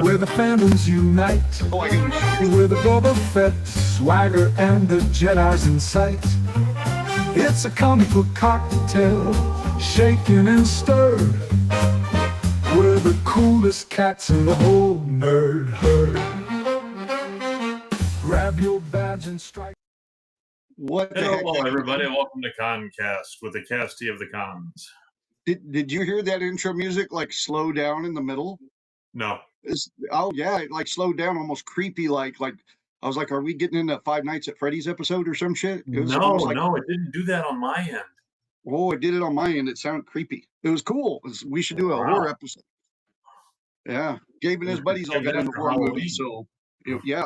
where the fandoms unite, where the Boba Fett swagger and the Jedi's in sight. It's a comic book cocktail, shaken and stirred. We're the coolest cats in the whole nerd herd. Grab your badge and strike. What the heck? Hello, everybody. Welcome to Concast with the casty of the cons. Did you hear that intro music like slow down in the middle? No. Oh yeah, it like slowed down, almost creepy. Like I was like, are we getting into Five Nights at Freddy's episode or some shit? No, it didn't do that on my end. Oh, it did it on my end. It sounded creepy. It was cool. We should do a horror episode. Yeah, Gabe and his buddies all got into horror movies, so yeah,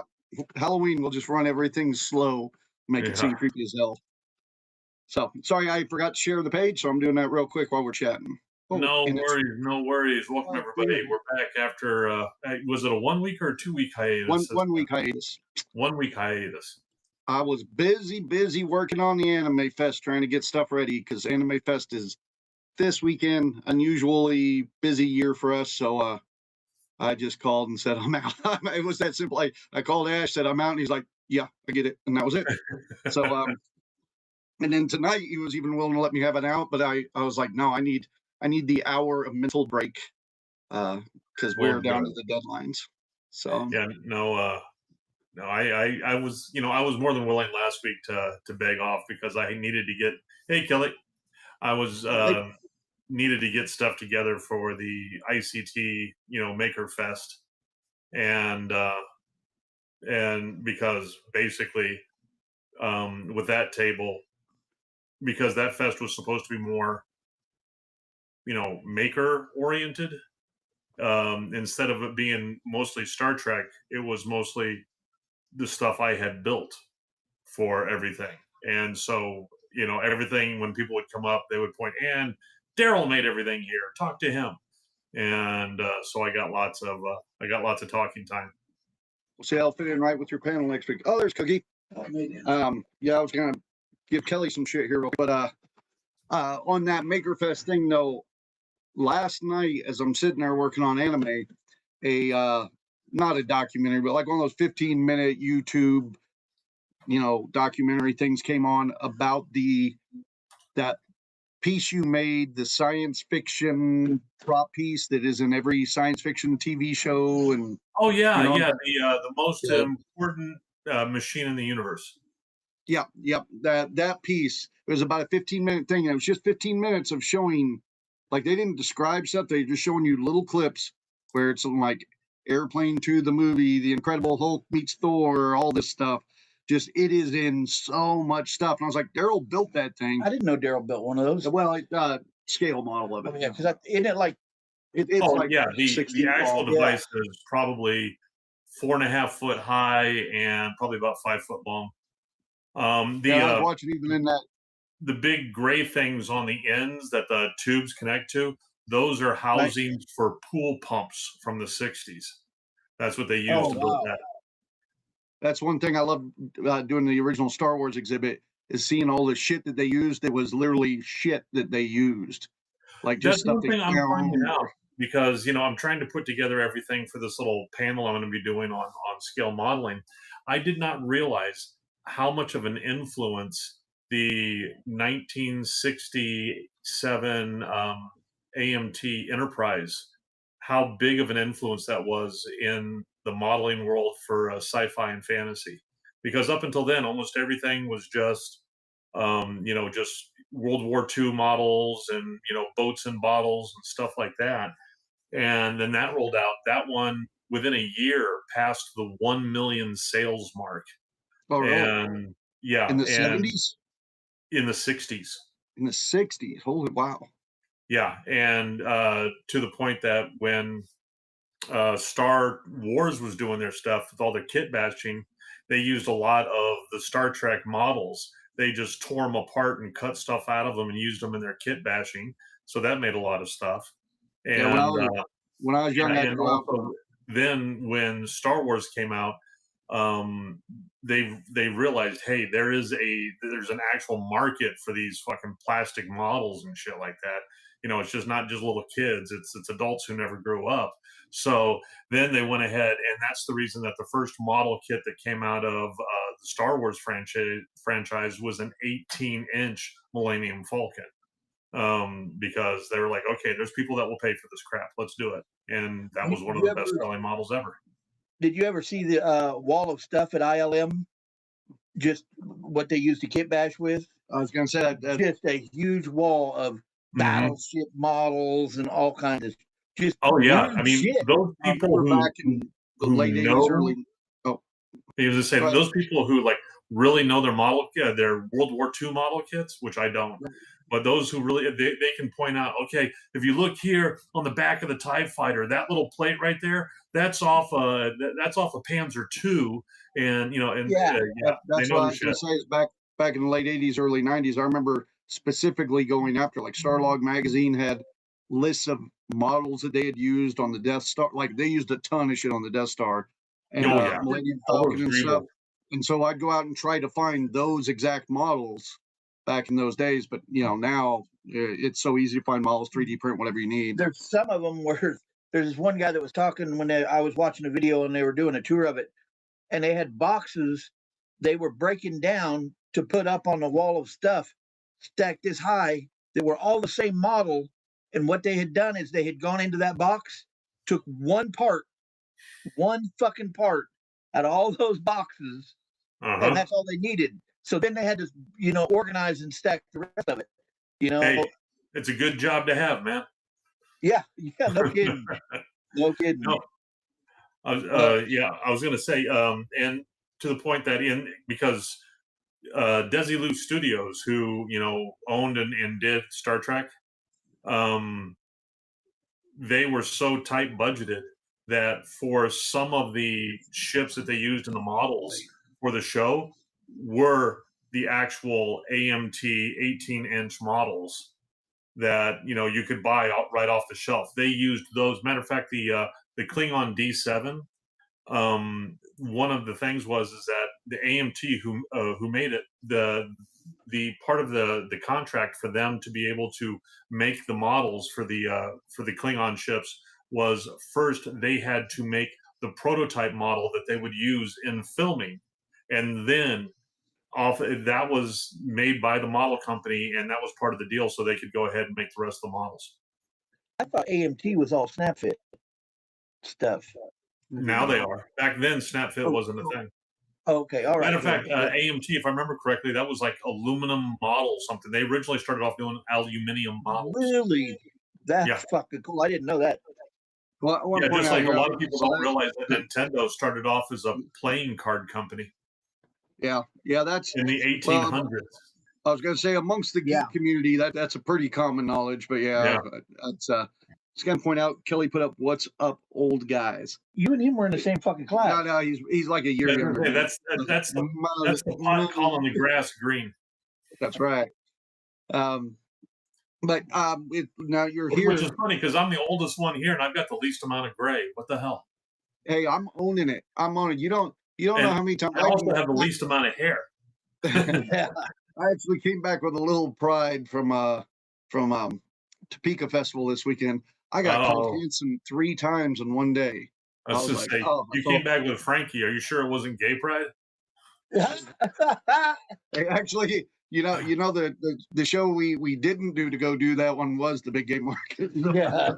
Halloween we'll just run everything slow, make it seem creepy as hell. So sorry I forgot to share the page, so I'm doing that real quick while we're chatting. No worries. Welcome everybody. We're back after was it a 1 week or a 2 week hiatus? 1 week hiatus. 1 week hiatus. I was busy working on the Anime Fest, trying to get stuff ready because Anime Fest is this weekend. Unusually busy year for us, so I just called and said I'm out. It was that simple. I called Ash, said I'm out, and he's like, "Yeah, I get it," and that was it. So and then tonight he was even willing to let me have it out, but I was like, no, I need the hour of mental break because we're down to the deadlines. So yeah, no, I was I was more than willing last week to beg off because I needed to get Kelly. I was needed to get stuff together for the ICT Maker Fest, and because basically with that table, because that fest was supposed to be more maker oriented, instead of it being mostly Star Trek, it was mostly the stuff I had built for everything. And so everything, when people would come up, they would point, and Daryl made everything here, talk to him. And so I got lots of talking time. We'll see how I'll fit in right with your panel next week. Oh, there's Cookie. Yeah, I was gonna give Kelly some shit here, but on that Maker Fest thing though, last night as I'm sitting there working on anime, not a documentary, but like one of those 15-minute YouTube, documentary things came on about that piece you made, the science fiction prop piece that is in every science fiction TV show. And the most important machine in the universe. Yeah, that piece, it was about a 15-minute thing, and it was just 15 minutes of showing, like, they didn't describe stuff, they just showing you little clips where it's like Airplane 2, the movie, The Incredible Hulk meets Thor, all this stuff. Just, it is in so much stuff. And I was like, Daryl built that thing. I didn't know Daryl built one of those. Well, scale model of it. Oh, yeah, because isn't it like... The actual device is probably 4.5 foot high and probably about 5 foot long. I was watching even in that. The big gray things on the ends that the tubes connect to, those are housings for pool pumps from the 60s. That's what they used to build that. That's one thing I love doing the original Star Wars exhibit, is seeing all the shit that they used. It was literally shit that they used. Like just that's stuff the thing I'm finding out, because I'm trying to put together everything for this little panel I'm going to be doing on scale modeling. I did not realize how much of an influence the 1967 AMT Enterprise, how big of an influence that was in the modeling world for sci-fi and fantasy. Because up until then, almost everything was just, just World War II models and, boats and bottles and stuff like that. And then that rolled out. That one, within a year, passed the 1 million sales mark. Oh, really? And yeah. In the 70s? In the 60s. In the 60s. Holy wow. Yeah. And to the point that when Star Wars was doing their stuff with all the kit bashing, they used a lot of the Star Trek models. They just tore them apart and cut stuff out of them and used them in their kit bashing. So that made a lot of stuff. And when I was young, then when Star Wars came out, they realized, hey, there's an actual market for these fucking plastic models and shit like that. it's just not just little kids; it's adults who never grew up. So then they went ahead, and that's the reason that the first model kit that came out of the Star Wars franchise was an 18-inch Millennium Falcon, because they were like, okay, there's people that will pay for this crap. Let's do it, and that was one of the best selling models ever. Did you ever see the wall of stuff at ILM? Just what they used to kit bash with? I was gonna say that. Just a huge wall of battleship models and all kinds of just. Oh yeah, weird I mean shit. those people We're who back in the who late 80s, know- early. I was just saying, Go ahead. those people who like really know their their World War II model kits, which I don't, but those who really they can point out, okay, if you look here on the back of the TIE fighter, that little plate right there, that's off a Panzer II, and Yeah. That's they what know I their was gonna shit. say is back in the late 80s, early 90s. I remember specifically going after like Starlog magazine had lists of models that they had used on the Death Star. Like they used a ton of shit on the Death Star and Oh, yeah. Millennium All those Falcon and stuff. Regal. And so I'd go out and try to find those exact models back in those days. But now it's so easy to find models, 3D print whatever you need. There's some of them where there's this one guy that was talking when I was watching a video and they were doing a tour of it, and they had boxes they were breaking down to put up on the wall of stuff stacked this high that were all the same model. And what they had done is they had gone into that box, took one fucking part out of all those boxes, and that's all they needed. So then they had to, organize and stack the rest of it. Hey, it's a good job to have, man. Yeah, no kidding. No kidding. No. I was going to say, and to the point that because Desilu Studios, who owned and did Star Trek, they were so tight budgeted that for some of the ships that they used in the models for the show were the actual AMT 18-inch models that you could buy right off the shelf. They used those. Matter of fact, the Klingon D7. One of the things was that the AMT who made it, the part of the contract for them to be able to make the models for the Klingon ships was first they had to make the prototype model that they would use in filming, and then that was made by the model company, and that was part of the deal, so they could go ahead and make the rest of the models. I thought AMT was all SnapFit stuff. Now they are. Back then, SnapFit wasn't a thing. Okay, all right. Matter of fact, AMT, if I remember correctly, that was like aluminum model something. They originally started off doing aluminium models. Really? That's fucking cool. I didn't know that. Well, yeah, just like a lot of people don't realize that Nintendo started off as a playing card company. Yeah, that's in the 1800s. I was going to say amongst the geek community, that's a pretty common knowledge. But that's just going to point out, Kelly put up "What's Up, Old Guys." You and him were in the same fucking class. No, he's like a year younger. That's the pot calling the grass green. That's right. But now you're here, which is funny because I'm the oldest one here, and I've got the least amount of gray. What the hell? Hey, I'm owning it. I'm on it. You don't know how many times I also have the least amount of hair. I actually came back with a little pride from Topeka Festival this weekend. I got called handsome 3 times in one day. I was just saying, you came back with Frankie. Are you sure it wasn't gay pride? Hey, actually, the show we didn't do to go do that one was the Big Game Market. Yeah.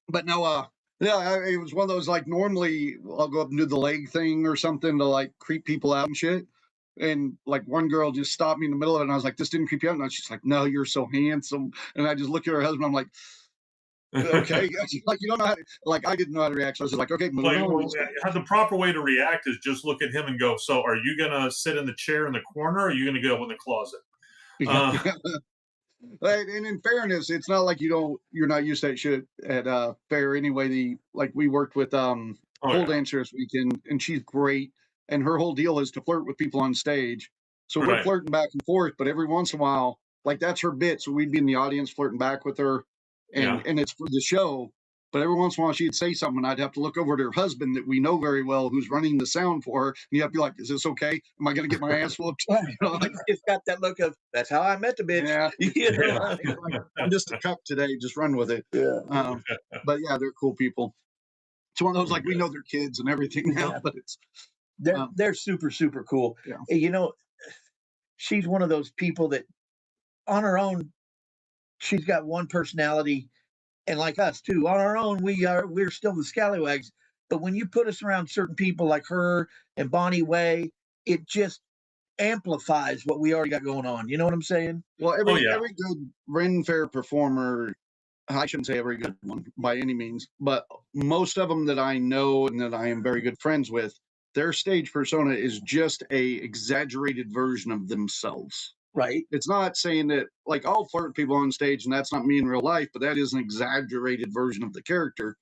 But no, it was one of those, like, normally I'll go up and do the leg thing or something to like creep people out and shit. And like one girl just stopped me in the middle of it, and I was like, "This didn't creep you out?" And she's like, "No, you're so handsome." And I just look at her husband. I'm like, "Okay." Like, you don't know how to, like, I didn't know how to react. So I was like, "Okay." The proper way to react is just look at him and go, "So, are you gonna sit in the chair in the corner, or are you gonna go in the closet?" And in fairness, it's not like you're not used to that shit at fair anyway. We worked with pole dancer this weekend, and she's great. And her whole deal is to flirt with people on stage. So we're flirting back and forth, but every once in a while, like, that's her bit. So we'd be in the audience flirting back with her, and it's for the show. But every once in a while she'd say something and I'd have to look over to her husband that we know very well who's running the sound for her. And you have to be like, is this okay? Am I going to get my ass whooped? You know, like, It's got that look of, that's how I met the bitch. yeah, You know? Yeah. I'm just a cup today. Just run with it. Yeah. But yeah, they're cool people. It's one of those like we know their kids and everything now, Yeah. but it's They're super, super cool. Yeah. And, you know, she's one of those people that on her own, she's got one personality, and like us too, on our own, we're still the scallywags. But when you put us around certain people like her and Bonnie Way, it just amplifies what we already got going on. You know what I'm saying? well, Oh, yeah. every good Ren Fair performer, I shouldn't say every good one by any means, but most of them that I know and that I am very good friends with, their stage persona is just a exaggerated version of themselves. Right. It's not saying that like I'll flirt with people on stage and that's not me in real life, but that is an exaggerated version of the character.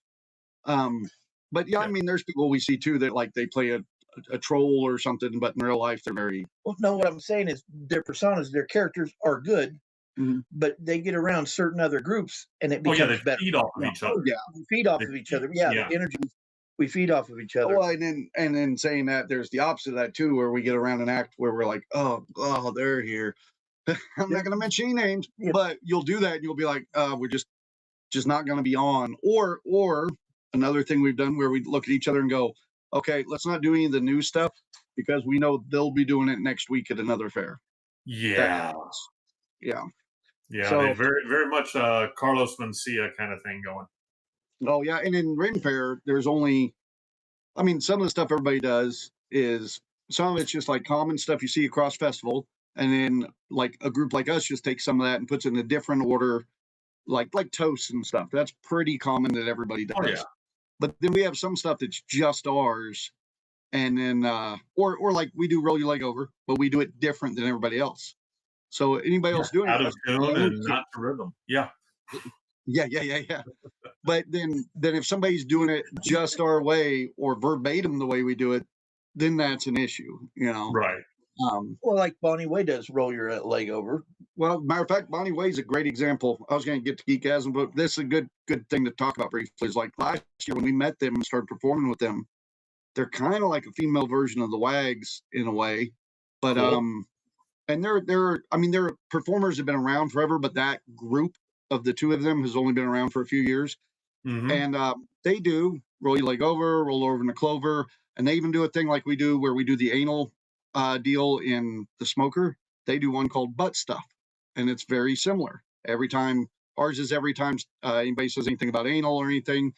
But yeah, I Yeah. mean, there's people we see too that like they play a troll or something, but in real life they're very Well, no, what I'm saying is their personas, their characters are good, Mhm. but they get around certain other groups and it Oh, becomes yeah, they better. feed off of Yeah. each Oh other. yeah. We feed off They of each feed- other. Yeah, yeah. the energy, we feed off of each other. Well, and then saying that there's the opposite of that too, where we get around an act where we're like, oh, they're here. I'm not going to mention any names, Yeah. but you'll do that and you'll be like, we're just not going to be on. Or another thing we've done where we look at each other and go, okay, let's not do any of the new stuff because we know they'll be doing it next week at another fair. That Yeah. happens. Yeah. Yeah. So- They very, very much Carlos Mencia kind of thing going. Oh yeah, and in Ren Fair, there's only, I mean, some of the stuff everybody does is some of it's just like common stuff you see across festival, and then like a group like us just takes some of that and puts it in a different order, like toasts and stuff. That's pretty common that everybody does. Oh, yeah. But then we have some stuff that's just ours, and then or like we do roll your leg over, but we do it different than everybody else. So anybody else doing Out it, of tune and not to rhythm. Yeah. yeah. But then if somebody's doing it just our way or verbatim the way we do it, then that's an issue, you know. Right. Well, like Bonnie Way does, roll your leg over. Well, matter of fact, Bonnie Way's a great example. I was going to get to Geekasm, but this is a good thing to talk about briefly. Is like last year when we met them and started performing with them, they're kind of like a female version of the Wags in a way, but Cool. and they're performers have been around forever, but that group of the two of them has only been around for a few years. Mhm. And they do roll your leg over, roll over in the clover, and they even do a thing like we do where we do the anal deal in the smoker. They do one called butt stuff, and it's very similar. Every time every time anybody says anything about anal or anything,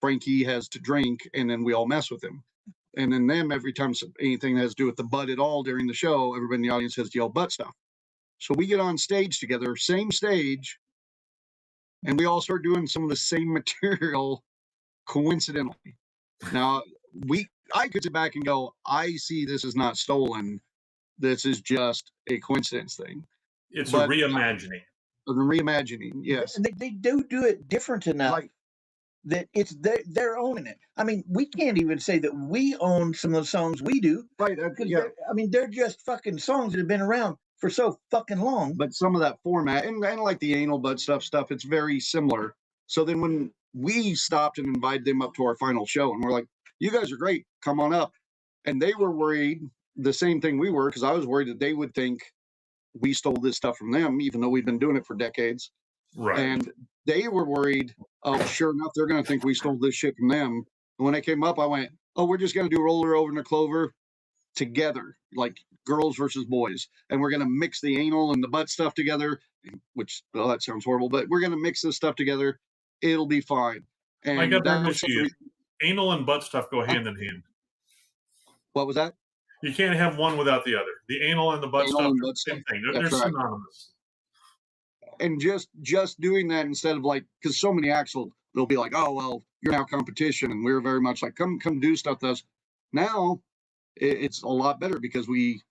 Frankie has to drink, and then we all mess with him. And then them every time anything that has to do with the butt at all during the show, everybody in the audience has to yell butt stuff. So we get on stage together, same stage, and we all start doing some of the same material coincidentally. Now I could sit back and go, I see this is not stolen. This is just a coincidence thing. It's But- a reimagining. The reimagining, yes. And they do it different enough Like, that it's they're owning it. I mean, we can't even say that we own some of the songs we do. right, yeah. I mean, they're just fucking songs that have been around for so fucking long. But some of that format and like the anal butt stuff, it's very similar. So then when we stopped and invited them up to our final show, and we're like, you guys are great, come on up. And they were worried the same thing we were, because I was worried that they would think we stole this stuff from them, even though we've been doing it for decades. Right. And they were worried, oh, sure enough, they're going to think we stole this shit from them. And when I came up, I went, oh, we're just going to do roller over in the clover together, like girls versus boys. And we're going to mix the anal and the butt stuff together, which, well, that sounds horrible, but we're going to mix this stuff together. It'll be fine. And I got that to was admit to you, anal and butt stuff go hand in hand. what was that? You can't have one without the other. The anal and the butt Anal stuff and are butt the same stuff. thing. They're That's right. synonymous. And just doing that instead of like, because so many acts they'll be like, oh, well, you're now competition. And we're very much like, come do stuff with us. Now it's a lot better because we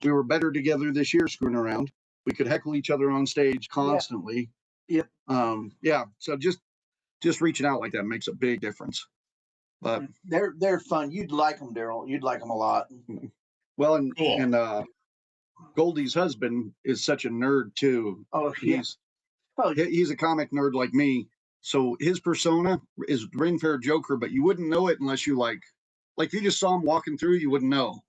were better together this year screwing around. We could heckle each other on stage constantly. Yep. Yeah. So just reaching out like that makes a big difference. But They're fun. You'd like them, Daryl. You'd like them a lot. well, and Cool. Goldie's husband is such a nerd too. Oh yeah. He's Oh, he's a comic nerd like me, So his persona is Ren Fair Joker, but you wouldn't know it unless you like if you just saw him walking through, you wouldn't know.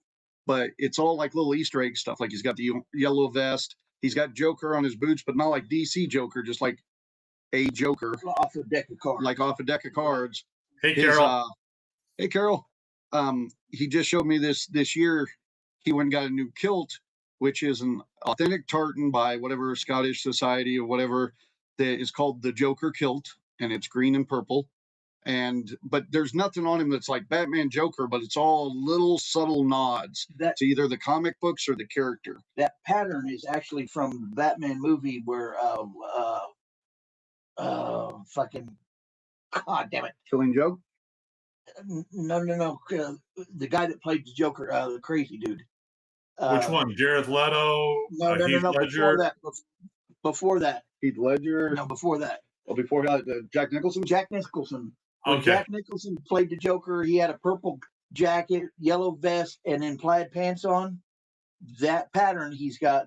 But it's all like little Easter egg stuff. Like he's got the yellow vest, he's got Joker on his boots, but not like DC Joker, just like a Joker, Off a deck of cards. like off a deck of cards. Hey, His, Carol. hey Carol, he just showed me this year. He went and got a new kilt, which is an authentic tartan by whatever Scottish society or whatever that is called the Joker kilt, and it's green and purple. But there's nothing on him that's like Batman Joker, but it's all little subtle nods That to either the comic books or the character. that pattern is actually from the Batman movie where fucking God damn it. Killing Joke? No. The guy that played the Joker, the crazy dude. Which one? Jared Leto? No, Heath Ledger? Before that. Heath Ledger? No, before that. Oh, before Jack Nicholson? Jack Nicholson. When Okay. Jack Nicholson played the Joker, he had a purple jacket, yellow vest, and then plaid pants on. That pattern he's got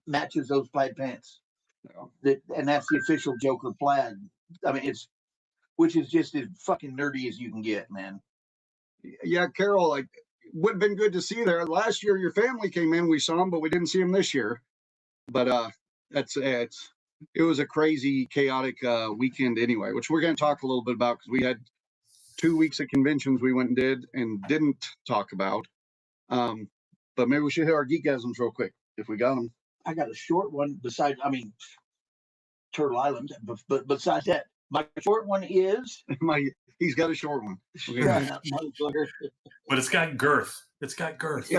matches those plaid pants. Yeah. And that's the official Joker plaid. I mean, which is just as fucking nerdy as you can get, man. Yeah, Carol, like, would have been good to see there. Last year, your family came in, we saw him, but we didn't see him this year. But it was a crazy, chaotic weekend anyway, which we're going to talk a little bit about because we had 2 weeks of conventions we went and did and didn't talk about. But maybe we should hit our geekasms real quick if we got them. I got a short one besides, Turtle Island, but besides that, my short one is. He's got a short one. But it's got girth. It's got girth.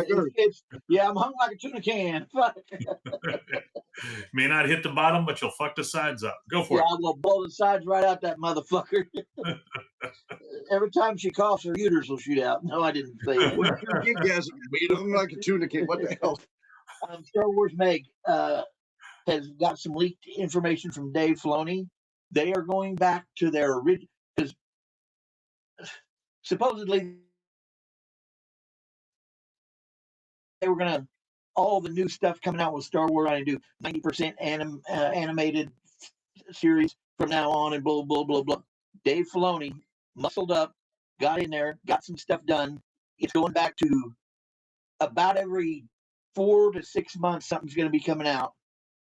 Yeah, I'm hung like a tuna can. Fuck. May not hit the bottom, but you'll fuck the sides up. Go for Yeah, it. I'm gonna blow the sides right out that motherfucker. Every time she coughs, her uterus will shoot out. No, I didn't say it. What's your geekasm? I'm like a tuna can. What the hell? Star Wars Meg has got some leaked information from Dave Filoni. They are going back to their original, because supposedly they were gonna all the new stuff coming out with Star Wars. I do 90% animated series from now on, and blah blah blah blah. Dave Filoni muscled up, got in there, got some stuff done. It's going back to about every 4 to 6 months. Something's going to be coming out.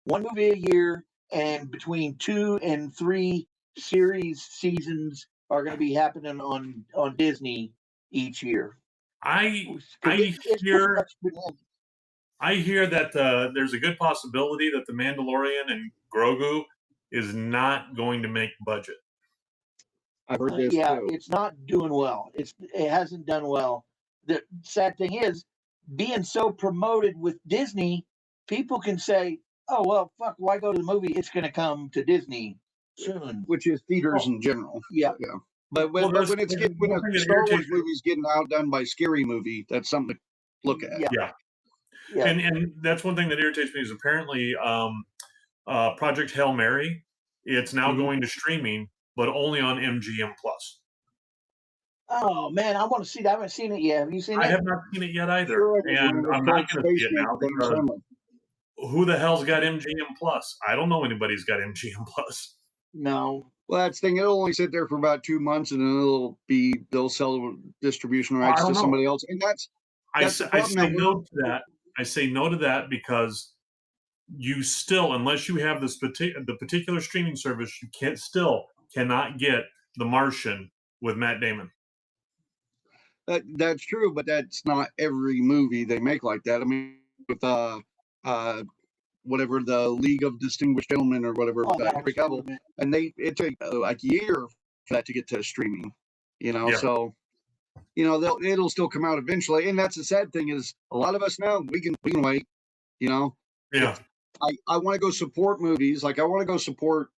One movie a year, and between 2 and 3 seasons are going to be happening on Disney each year. I It's hear pretty much I hear that there's a good possibility that the Mandalorian and Grogu is not going to make budget. I've heard this yeah, too. it's not doing well. It hasn't done well. The sad thing is, being so promoted with Disney, people can say, "Oh well, fuck, why go to the movie? It's going to come to Disney soon." Which is theaters in general. Yeah. But when Well, when that a Star Wars irritates me. movie's getting outdone by Scary Movie, that's something to look at. Yeah. Yeah. And that's one thing that irritates me is apparently Project Hail Mary, it's now Mhm. going to streaming, but only on MGM Plus. Oh man, I want to see that. I haven't seen it yet. Have you seen it? I have not seen it yet either, Sure, and I'm not going to see it now because who the hell's got MGM Plus? I don't know anybody's got MGM Plus. No. Well, that's the thing. It'll only sit there for about 2 months, and then they'll sell distribution Well, I rights don't to know. somebody else, and that's I the say problem that no to that. I say no to that because you still, unless you have the particular streaming service, you cannot get The Martian with Matt Damon. that's true, but that's not every movie they make like that. I mean, with whatever the League of Distinguished Gentlemen or whatever, Oh, that Henry was Cavill, cool, man. and it took like a year for that to get to streaming. Yeah. So it'll still come out eventually, and that's the sad thing is a lot of us now we can wait. Yeah. I want to go support movies. Like I want to go support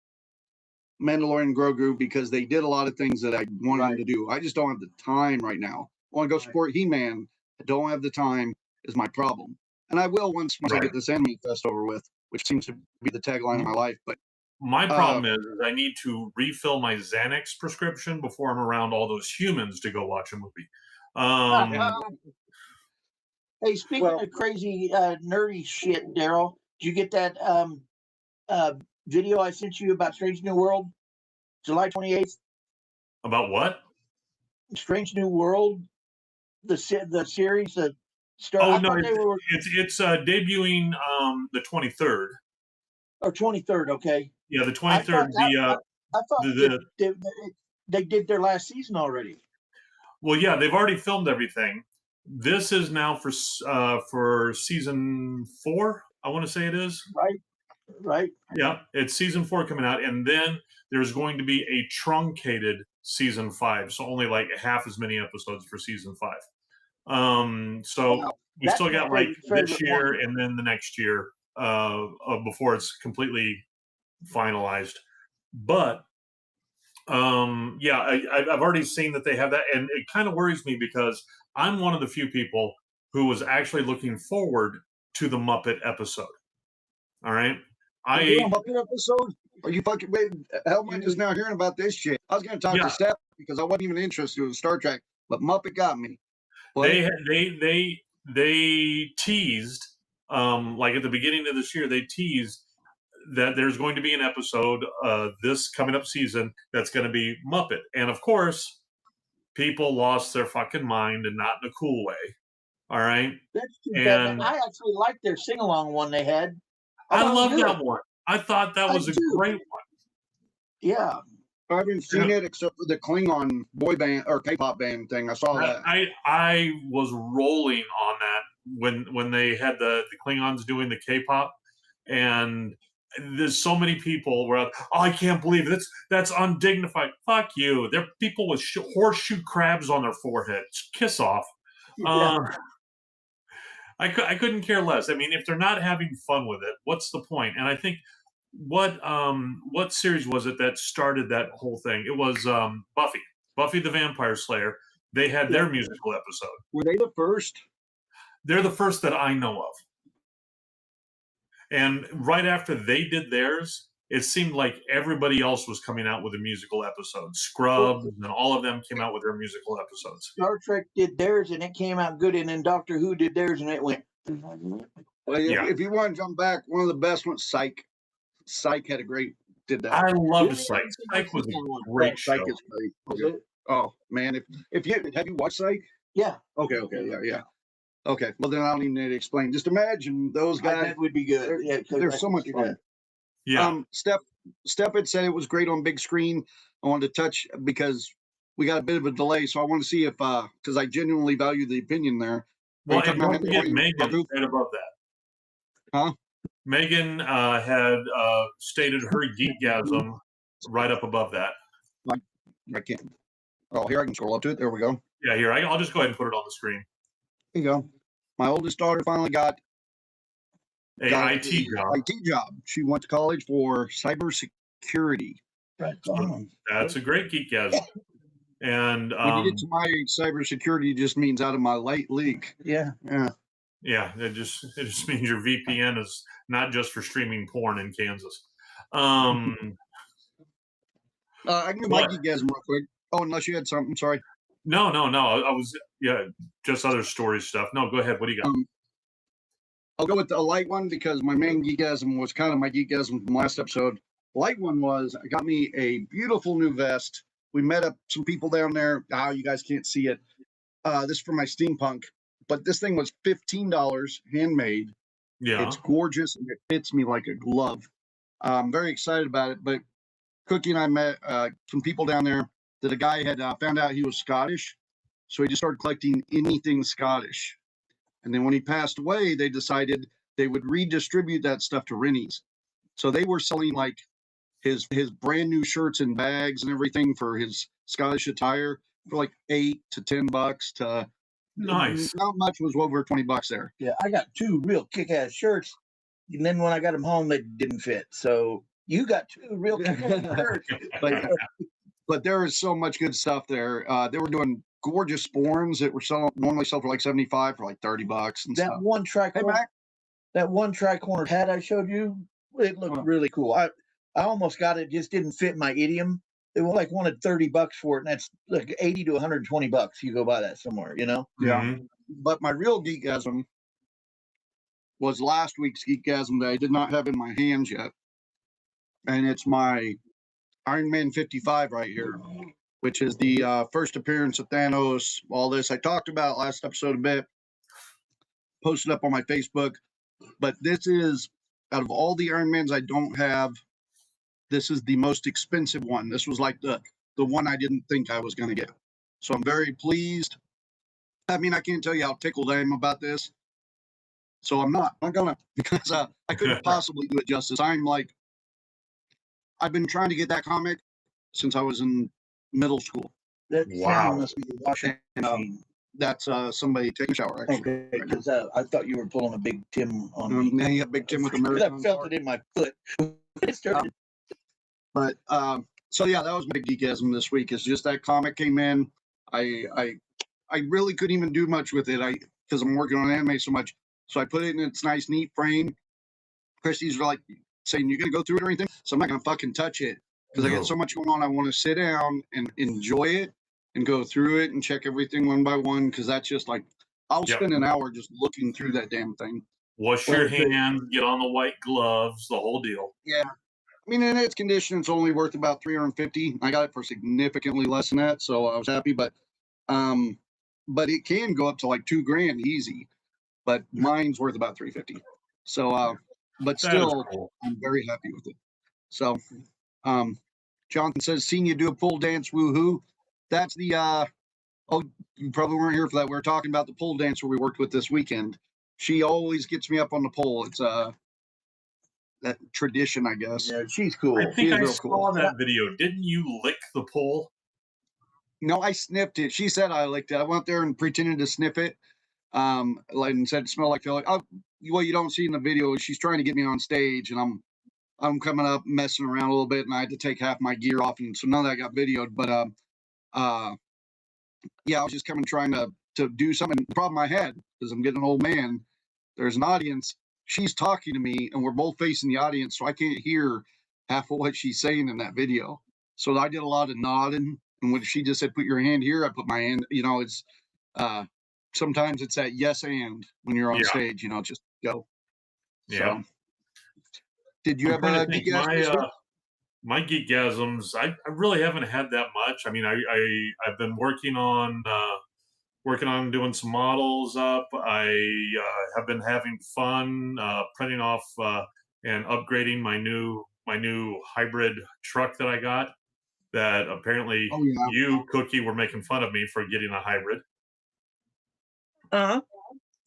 Mandalorian Grogu because they did a lot of things that I wanted them to do. I just don't have the time right now. I want to go support He-Man. I don't have the time is my problem. And I will once I get this Anime Fest over with, which seems to be the tagline of my life. But My problem is I need to refill my Xanax prescription before I'm around all those humans to go watch a movie. Hey, speaking of crazy nerdy shit, Daryl, did you get that video I sent you about Strange New World? July 28th, About what? Strange New World, the series that Oh I no, thought they were it's debuting the 23rd. or 23rd. Okay, Yeah, the I 23rd. I thought The they did their last season already. well, yeah, they've already filmed everything. This is now for season 4. I want to say it is. Right. Yeah, it's season 4 coming out, and then there's going to be a truncated season 5, so only like half as many episodes for season 5. So Wow. we That's still my got like favorite this year one. and then the next year before it's completely finalized. But yeah, I've already seen that they have that, and it kind of worries me because I'm one of the few people who was actually looking forward to the Muppet episode. All right, We're doing a Muppet episode? Are you fucking wait? How am I just now hearing about this shit? I was gonna talk Yeah. to Steph because I wasn't even interested in Star Trek, but Muppet got me. What? They teased like at the beginning of this year they teased that there's going to be an episode this coming up season that's going to be Muppet, and of course people lost their fucking mind, and not in a cool way. All right, That's too bad. and I actually liked their sing along one they had. I thought it was love good. that one. I thought that I was a do. great one. Yeah, I haven't seen it except for the Klingon boy band or K-pop band thing. I saw that. I was rolling on that when they had the Klingons doing the K-pop, and there's so many people were like, oh, I can't believe it. That's undignified. Fuck you. They're people with horseshoe crabs on their foreheads. Kiss off. yeah. I couldn't care less. I mean, if they're not having fun with it, what's the point? And I think what series was it that started that whole thing? It was Buffy the Vampire Slayer. They had their musical episode. Were they the first? They're the first that I know of. And right after they did theirs, it seemed like everybody else was coming out with a musical episode. Scrubs and all of them came out with their musical episodes. Star Trek did theirs and it came out good, and then Doctor Who did theirs and it went. Well, Yeah. if you want to jump back, one of the best ones, Psych. Psych had a great did that. I loved Yeah, Psych. Psych was a Oh, great show. Psych is great. Oh man, if you have you watched Psych? Yeah, Okay, yeah. Okay, well then I don't even need to explain. Just imagine those guys. that would be good. Yeah, 'cause They're I so can much see fun. that. Yeah. Steph had said it was great on big screen. I wanted to touch because we got a bit of a delay, so I want to see if because I genuinely value the opinion there. Well, talking and about don't forget Mandalorian Megan Grogu? right above that. Huh? Megan had stated her geekgasm right up above that. I can't. Oh, here I can scroll up to it. There we go. Yeah, here, I'll just go ahead and put it on the screen. Here you go. My oldest daughter finally got A IT job. IT job. She went to college for cybersecurity. Right. That's a great geekgasm. And When you get to my age, cybersecurity just means out of my light league. Yeah. Yeah. yeah, it just means your VPN is not just for streaming porn in Kansas. I can do my What? geekgasm real quick. Oh, unless you had something. Sorry. No. I was just other story stuff. No, go ahead. What do you got? I'll go with the light one because my main geekgasm was kind of my geekgasm from last episode. Light one was I got me a beautiful new vest. We met up some people down there. Oh, you guys can't see it. This is for my steampunk, but this thing was $15, handmade. Yeah. It's gorgeous and it fits me like a glove. I'm very excited about it. But Cookie and I met some people down there that a guy had found out he was Scottish. So he just started collecting anything Scottish. And then when he passed away, they decided they would redistribute that stuff to Rennie's. So they were selling like his brand new shirts and bags and everything for his Scottish attire for like $8 to $10 to Nice. Not much was over $20 there. Yeah, I got 2 real kick-ass shirts, and then when I got them home, they didn't fit. So you got 2 real kick-ass shirts. But there is so much good stuff there. They were doing gorgeous sporns that were normally sold for like $75 for like $30 and That stuff. one Hey tricorner, Mac, that one tricorner hat I showed you, it looked really cool. I almost got it, just didn't fit my idiom. It was like wanted $30 for it, and that's like $80 to $120. You go buy that somewhere, you know. Yeah. Mhm. But my real geekgasm was last week's geekgasm that I did not have in my hands yet, and it's my Iron Man 55 right here, which is the first appearance of Thanos. All this I talked about last episode a bit, posted up on my Facebook. But this is, out of all the Iron Mans I don't have, this is the most expensive one. This was like the one I didn't think I was going to get. So I'm very pleased. I mean, I can't tell you how tickled I am about this. So I'm not gonna, because I couldn't possibly do it justice. I've been trying to get that comic since I was in middle school. That Wow. sound must be the washing machine. That's somebody taking a shower, actually. Okay, because I thought you were pulling a big Tim on me. Now you got Big Tim with the I marathon. felt it in my foot. It started. But so yeah, that was my geekism this week. Is just that comic came in. I really couldn't even do much with it. Because I'm working on anime so much. So I put it in its nice, neat frame. Christie's were like saying, "You're gonna go through it or anything?" So I'm not gonna fucking touch it because I No. got so much going on. I want to sit down and enjoy it and go through it and check everything one by one. Because that's just like I'll Yep. spend an hour just looking through that damn thing. Wash your hands, get on the white gloves, the whole deal. Yeah. I mean, in its condition, it's only worth about $350. I got it for significantly less than that, so I was happy. But it can go up to like $2,000 easy. But mine's worth about $350. So, but That is still, cool. I'm very happy with it. So, Jonathan says, "Seen you do a pole dance, woohoo!" That's the oh, you probably weren't here for that. We were talking about the pole dancer we worked with this weekend. She always gets me up on the pole. It's that tradition, I guess. Yeah, she's cool. I think is I real saw cool. that video. Didn't you lick the pole? No, I sniffed it. She said I licked it. I went there and pretended to sniff it. And said it smelled like Philly. What you don't see in the video is she's trying to get me on stage, and I'm coming up messing around a little bit, and I had to take half my gear off, and so none of that got videoed. But yeah, I was just coming trying to do something. The problem I had is I'm getting an old man. There's an audience. She's talking to me, and we're both facing the audience, so I can't hear half of what she's saying in that video. So I did a lot of nodding, and when she just said, "Put your hand here," I put my hand. You know, it's sometimes it's that yes and when you're on Yeah. stage, just go. Yeah. So, did you I'm ever trying to get think. guys this week? My geekgasms, I really haven't had that much. I mean, I've been working on doing some models up. I have been having fun printing off and upgrading my new hybrid truck that I got. That apparently Oh yeah. you, Cookie, were making fun of me for getting a hybrid. Uh-huh.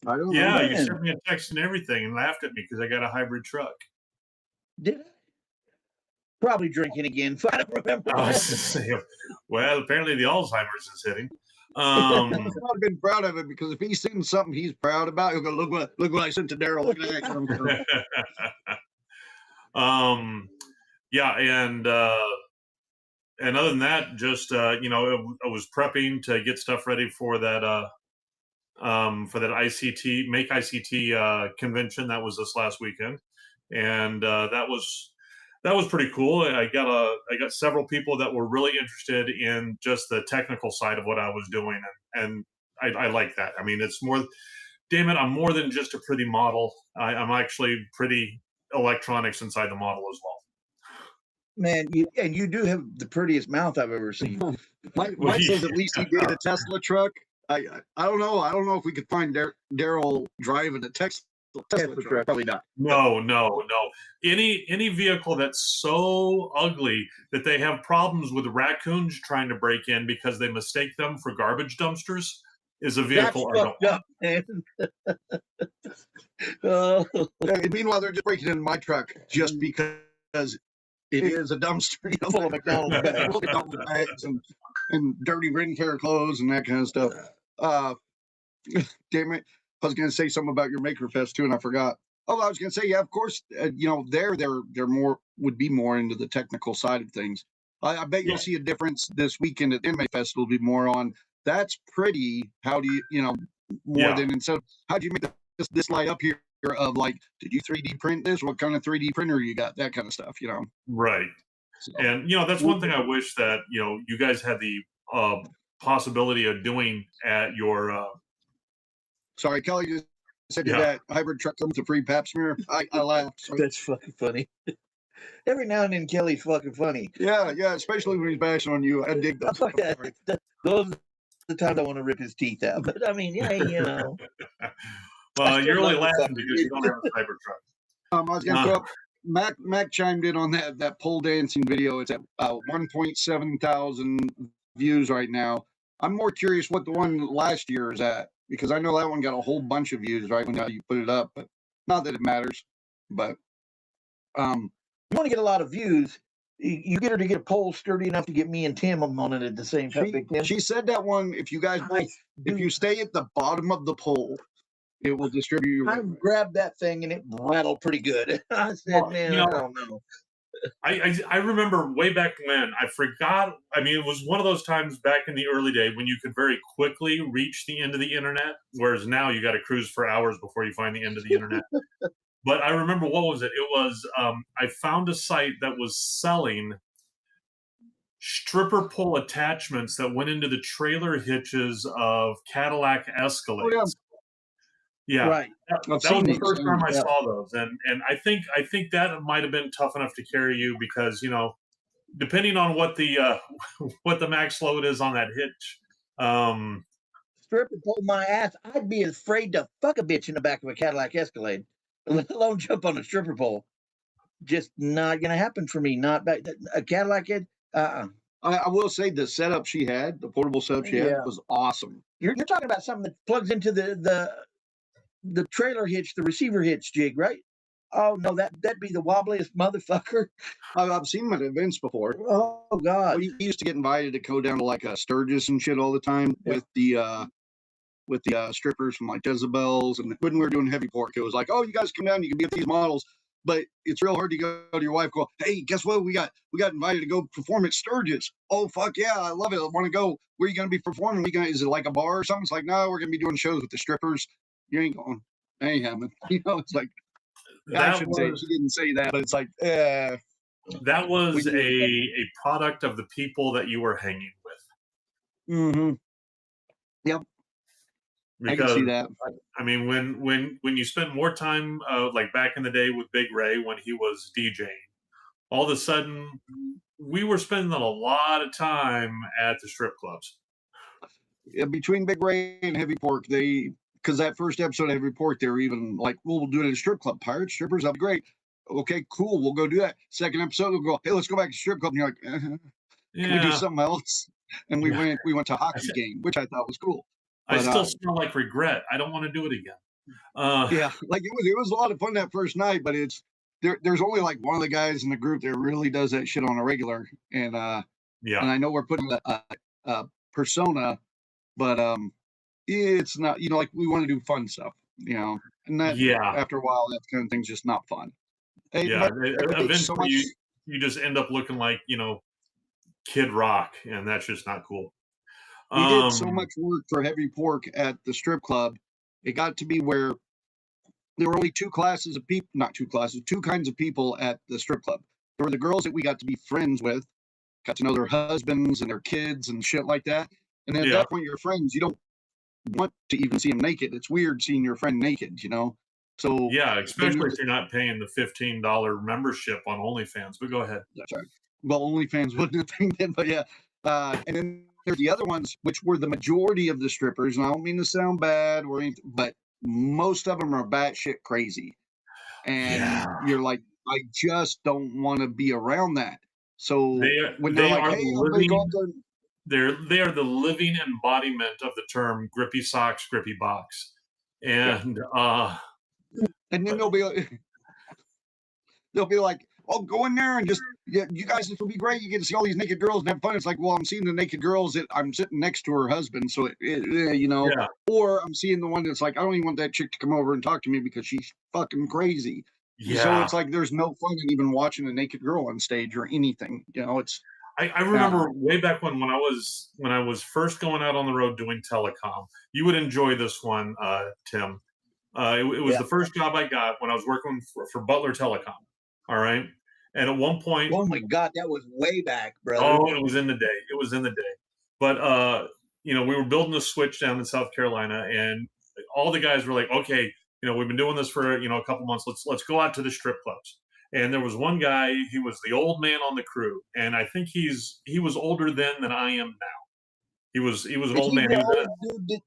I don't Yeah, know. you man. sent me a text and everything and laughed at me because I got a hybrid truck. Did I? Probably drinking again. I don't remember. I was just saying, well, apparently the Alzheimer's is hitting. I've been proud of it because if he's seen something he's proud about, he'll go, look what I sent to Daryl. Look at that. Yeah, and other than that, just I was prepping to get stuff ready for that ICT Make ICT convention that was this last weekend, and that was pretty cool. I got several people that were really interested in just the technical side of what I was doing, and I like that. I mean, it's more, damn it, I'm more than just a pretty model. I'm actually pretty electronics inside the model as well. Man, you do have the prettiest mouth I've ever seen. Mike says at least he did a Tesla truck. I don't know. I don't know if we could find Daryl driving a Tesla truck. Probably not. No. Any vehicle that's so ugly that they have problems with raccoons trying to break in because they mistake them for garbage dumpsters is a vehicle I don't That's fucked up, man. Oh, And meanwhile, they're just breaking into my truck just because it is a dumpster, full of McDonald's bags. full of McDonald's bags and dirty ridden care clothes and that kind of stuff. Damn it. I was going to say something about your Maker Fest too, and I forgot. Oh, I was going to say, yeah, of course, they're would be more into the technical side of things. I bet you'll Yeah. see a difference this weekend at Anime Fest. Will be more on that's pretty. How do you, more Yeah. than instead of how do you make this light up here of like, did you 3D print this? What kind of 3D printer you got? That kind of stuff, right. So, And that's one thing I wish that you guys had the possibility of doing at your sorry, Kelly just said Yeah. that hybrid truck comes with a free pap smear. I laughed. Sorry. That's fucking funny. Every now and then, Kelly's fucking funny. Yeah, yeah, especially when he's bashing on you. I dig those. Fuck that. Those are the times I want to rip his teeth out. But I mean, yeah, you know. Well, still you're only love the laughing because you don't have a Cybertruck. I was gonna Uh, throw up, Mac chimed in on that pole dancing video. It's at 1.7 thousand views right now. I'm more curious what the one last year is at, because I know that one got a whole bunch of views right when you put it up, but not that it matters. But You want to get a lot of views. You get her to get a pole sturdy enough to get me and Tim on it at the same time. Big Tim. she said that one, if you guys if you stay at the bottom of the pole, it will distribute your I weight. grabbed that thing and it rattled pretty good. I said, Well, man, you know, I don't know. I remember way back when, I forgot. I mean, it was one of those times back in the early day when you could very quickly reach the end of the internet, whereas now you got to cruise for hours before you find the end of the internet. But I remember, what was it? It was, I found a site that was selling stripper pole attachments that went into the trailer hitches of Cadillac Escalades. Yeah, Right. that was seen the these first time I things, yeah. saw those, and I think that might have been tough enough to carry you, because, you know, depending on what the what the max load is on that hitch. Stripper pole my ass. I'd be afraid to fuck a bitch in the back of a Cadillac Escalade, let alone jump on a stripper pole. Just not gonna happen for me. Not back a Cadillac. I will say the setup she had, the portable setup she had, Yeah. was awesome. You're talking about something that plugs into the trailer hitch, the receiver hitch jig, right? Oh no, that'd be the wobbliest motherfucker. I've seen him at events before. Oh God. We used to get invited to go down to like Sturgis and shit all the time Yeah. with the strippers from like Jezebels. And when we were doing heavy pork, it was like, oh, you guys come down, you can be with these models. But it's real hard to go to your wife, go, hey, guess what? We got invited to go perform at Sturgis. Oh fuck yeah, I love it. I want to go. Where are you gonna be performing? Is it like a bar or something? It's like, no, we're gonna be doing shows with the strippers. You ain't going. That ain't happening. You know, it's like, I That shouldn't say, was she didn't say that, but it's like, that was We- a product of the people that you were hanging with. mm-hmm. I can Because see that. I mean, when you spend more time, like back in the day with Big Ray when he was DJing, all of a sudden we were spending a lot of time at the strip clubs. Yeah, between Big Ray and Heavy Pork, because that first episode of Heavy Pork, they were even like, well, we'll do it at a strip club. Pirates, strippers, that'd be great. Okay, cool, we'll go do that. Second episode, we'll go, hey, let's go back to strip club. And you're like, can we do Yeah, something else? And we Yeah. went to hockey game, which I thought was cool. I But, still smell like regret. I don't want to do it again. yeah, like it was a lot of fun that first night, but there's only like one of the guys in the group that really does that shit on a regular. And Yeah. I know we're putting a persona, but it's not, like we want to do fun stuff, and that Yeah. after a while that kind of thing's just not fun. Hey, Yeah. but everything's so Eventually, much, you just end up looking like, Kid Rock, and that's just not cool. we did so much work for Heavy Pork at the strip club. It got to be where there were only two kinds of people at the strip club. There were the girls that we got to be friends with, got to know their husbands and their kids and shit like that. And then at Yeah. that point, your friends, you don't want to even see them naked. It's weird seeing your friend naked, So Yeah, especially you- if you're not paying the $15 membership on OnlyFans. But go ahead. that's right. Well, OnlyFans wasn't a thing then, but yeah. And then there's the other ones, which were the majority of the strippers. And I don't mean to sound bad or anything, but most of them are batshit crazy. And Yeah. you're like, I just don't want to be around that. So when They they're are like, hey, everybody go out there. they are the living embodiment of the term grippy socks, grippy box. And And then they'll be like, oh, go in there and just, yeah, you guys, this will be great. You get to see all these naked girls and have fun. It's like, well, I'm seeing the naked girls that I'm sitting next to her husband. So, yeah. or I'm seeing the one that's like, I don't even want that chick to come over and talk to me because she's fucking crazy. So Yeah. it's like, there's no fun in even watching a naked girl on stage or anything. It's, I remember way back when I was first going out on the road doing telecom. You would enjoy this one, Tim. It was Yeah. the first job I got when I was working for Butler Telecom. All right. And at one point, Oh my God, that was way back, brother. oh, it was in the day. It was in the day. But we were building a switch down in South Carolina, and all the guys were like, okay, we've been doing this for a couple months. Let's go out to the strip clubs. And there was one guy, he was the old man on the crew, and I think he was older then than I am now. He was an Is old he man. the He was old dude that,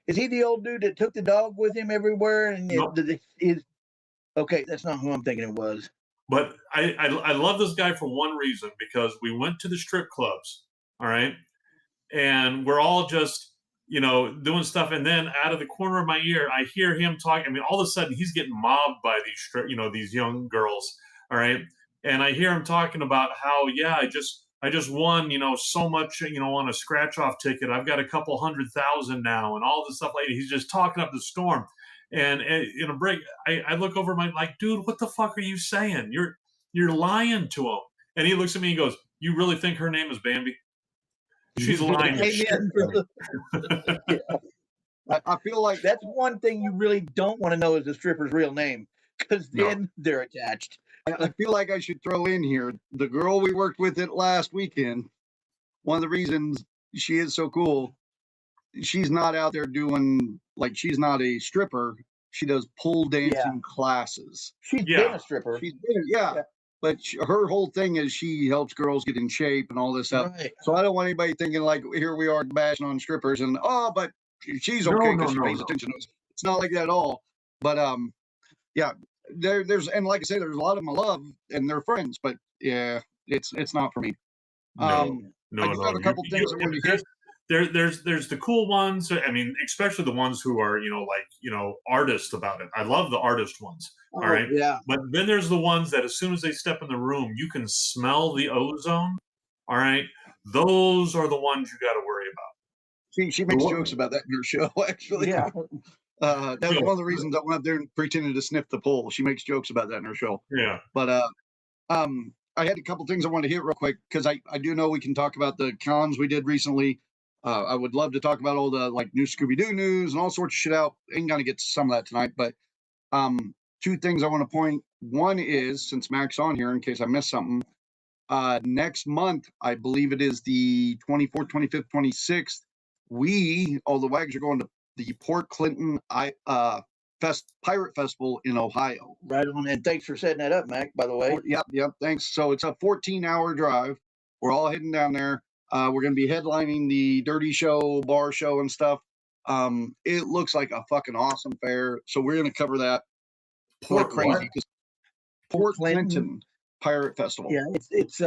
is he the old dude that took the dog with him everywhere? And Nope. okay, that's not who I'm thinking it was. But I love this guy for one reason, because we went to the strip clubs, all right, and we're all just doing stuff, and then out of the corner of my ear, I hear him talking. I mean, all of a sudden, he's getting mobbed by these young girls, all right, and I hear him talking about how, yeah, I just won, so much, on a scratch off ticket. I've got a couple 100,000 now, and all this stuff like that. He's just talking up the storm. And in a break, I look over my like, dude, what the fuck are you saying? You're lying to him. And he looks at me and goes, "You really think her name is Bambi? She's lying." to shit Amen, to me." brother. Yeah. I feel like That's one thing you really don't want to know is the stripper's real name, because No. then they're attached. I feel like I should throw in here the girl we worked with it last weekend. One of the reasons she is so cool, she's not out there doing like she's not a stripper. She does pole dancing classes. She's Yeah. been a stripper. Yeah. Yeah. But her whole thing is she helps girls get in shape and all this stuff. Right. So I don't want anybody thinking like here we are bashing on strippers and but she's No, okay no, because she no, pays no. attention to us. It's not like that at all. But yeah, there's and like I say, there's a lot of them I love and they're friends, but yeah, it's not for me. No, I do have a couple things I wanted to hit. there's the cool ones. I mean, especially the ones who are artists about it. I love the artist ones. Oh, All right. yeah. But then there's the ones that as soon as they step in the room, you can smell the ozone. All right. Those are the ones you got to worry about. She makes What? jokes about that in her show, actually. Yeah. That was Yeah. one of the reasons I went up there and pretended to sniff the pole. She makes jokes about that in her show. Yeah. But I had a couple things I wanted to hit real quick because I do know we can talk about the cons we did recently. I would love to talk about all the like new Scooby-Doo news and all sorts of shit out. Ain't gonna get to some of that tonight, but two things I want to point. One is since Mac's on here, in case I missed something, next month I believe it is the 24th, 25th, 26th. All the wags are going to the Port Clinton Pirate Festival in Ohio. Right on. And thanks for setting that up, Mac, by the way. Yep. Thanks. So it's a 14-hour drive. We're all heading down there. We're going to be headlining the Dirty Show, bar show, and stuff. It looks like a fucking awesome fair. So we're going to cover that. Port Crazy. what? 'Cause Port Clinton. Clinton Pirate Festival. Yeah, it's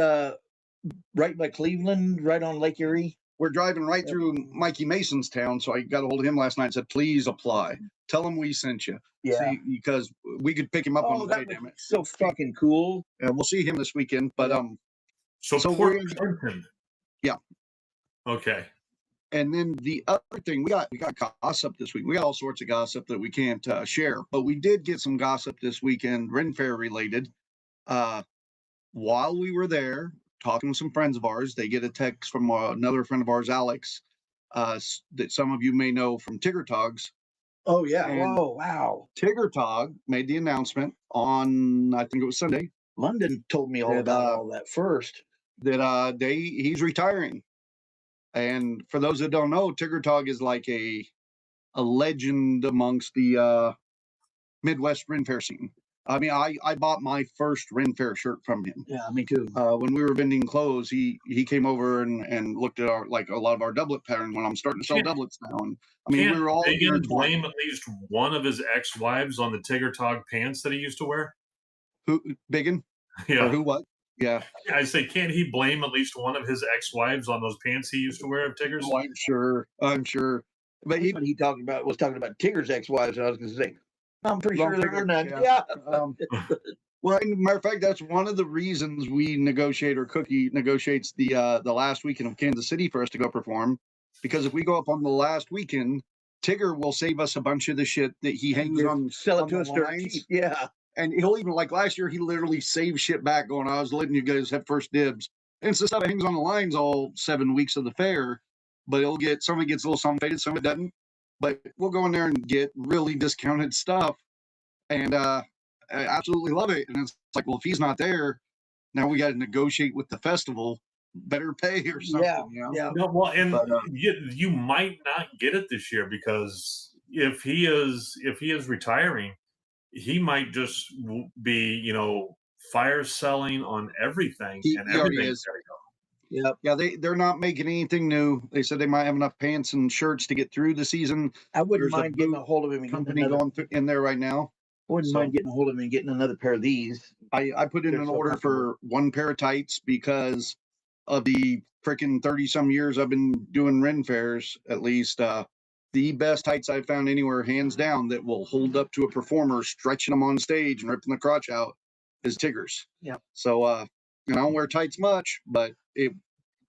right by Cleveland, right on Lake Erie. We're driving right through Mikey Mason's town. So I got a hold of him last night and said, please apply. Tell him we sent you. Yeah. See, because we could pick him up on Oh, the day, that damn was it. so fucking cool. We'll see him this weekend. But So So Port we're- Clinton. Yeah. Okay. And then the other thing, we got gossip this week. We got all sorts of gossip that we can't share, but we did get some gossip this weekend, Ren Fair related. While we were there talking with some friends of ours, they get a text from another friend of ours, Alex, that some of you may know from Tigger Togs. Oh yeah. And- Whoa, wow. Tigger Tog made the announcement on, I think it was Sunday, London told me all That, about all that first. that he's retiring. And for those that don't know, Tigger Tog is like a legend amongst the Midwest Ren Fair scene. I mean, I bought my first Ren Fair shirt from him. Yeah, me too. When we were vending clothes, he came over and looked at our like a lot of our doublet patterns when I'm starting to sell Can't- doublets now. And I mean, we Can't were all Megan intertwined. blame at least one of his ex-wives on the Tigger Tog pants that he used to wear? Who Biggin? Or Yeah. who what? Yeah. I say, can't he blame at least one of his ex-wives on those pants he used to wear of Tigger's? Oh, I'm sure. But he When he was talking about Tigger's ex-wives, and I was going to say, I'm pretty Wrong sure there Tigger, are none. yeah. Yeah. Well, and matter of fact, that's one of the reasons we negotiate, or Cookie negotiates the last weekend of Kansas City for us to go perform. Because if we go up on the last weekend, Tigger will save us a bunch of the shit that he hangs on, Sell on it to the us dirt lines. cheap. Yeah. and he'll even like last year he literally saved shit back, going, I was letting you guys have first dibs. And it's the stuff that hangs on the lines all 7 weeks of the fair, but some of it gets a little some faded, some of it doesn't. But we'll go in there and get really discounted stuff, and I absolutely love it. And it's like, well, if he's not there, now we got to negotiate with the festival, better pay or something. Yeah. You know? Yeah. No, well, and But, you might not get it this year because if he is retiring, he might just be fire selling on everything, He and already everything's is. gotta go. Yep. Yeah, they're not making anything new. They said they might have enough pants and shirts to get through the season. I wouldn't There's a mind getting boot a hold of him and getting Company another. in there right now. Wouldn't so- mind getting a hold of him and getting another pair of these. I put in They're an so order comfortable. for one pair of tights because of the freaking 30 some years I've been doing Ren fairs, at least. The best tights I've found anywhere, hands down, that will hold up to a performer stretching them on stage and ripping the crotch out is Tigger's. Yep. So, I don't wear tights much, but it'd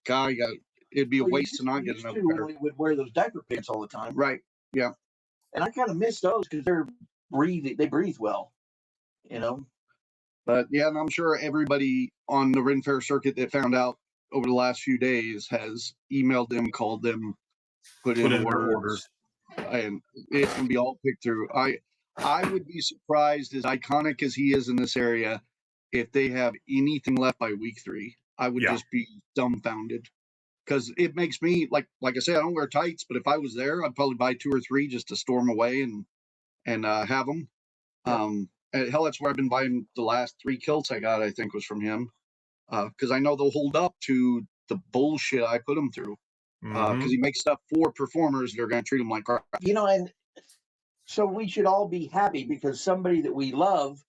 be a Well, you waste to used- not you get used another to pair. when we would wear those diaper pants all the time. Right. And I kind of miss those because they breathe well, you know. But yeah, and I'm sure everybody on the Ren Fair circuit that found out over the last few days has emailed them, called them, put in their orders, and it's gonna be all picked through. I would be surprised, as iconic as he is in this area, if they have anything left by week 3. I would Yeah. just be dumbfounded because it makes me like I say, I don't wear tights, but if I was there, I'd probably buy 2 or 3 just to store them away and have them. And hell, that's where I've been buying the last 3 kilts I got. I think was from him because I know they'll hold up to the bullshit I put them through. Because Mhm. he makes stuff for performers that are going to treat them like crap. You know, and so we should all be happy because somebody that we love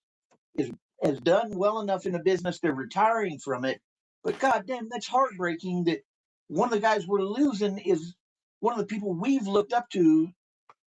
has done well enough in the business. They're retiring from it, but goddamn, that's heartbreaking. That one of the guys we're losing is one of the people we've looked up to Well,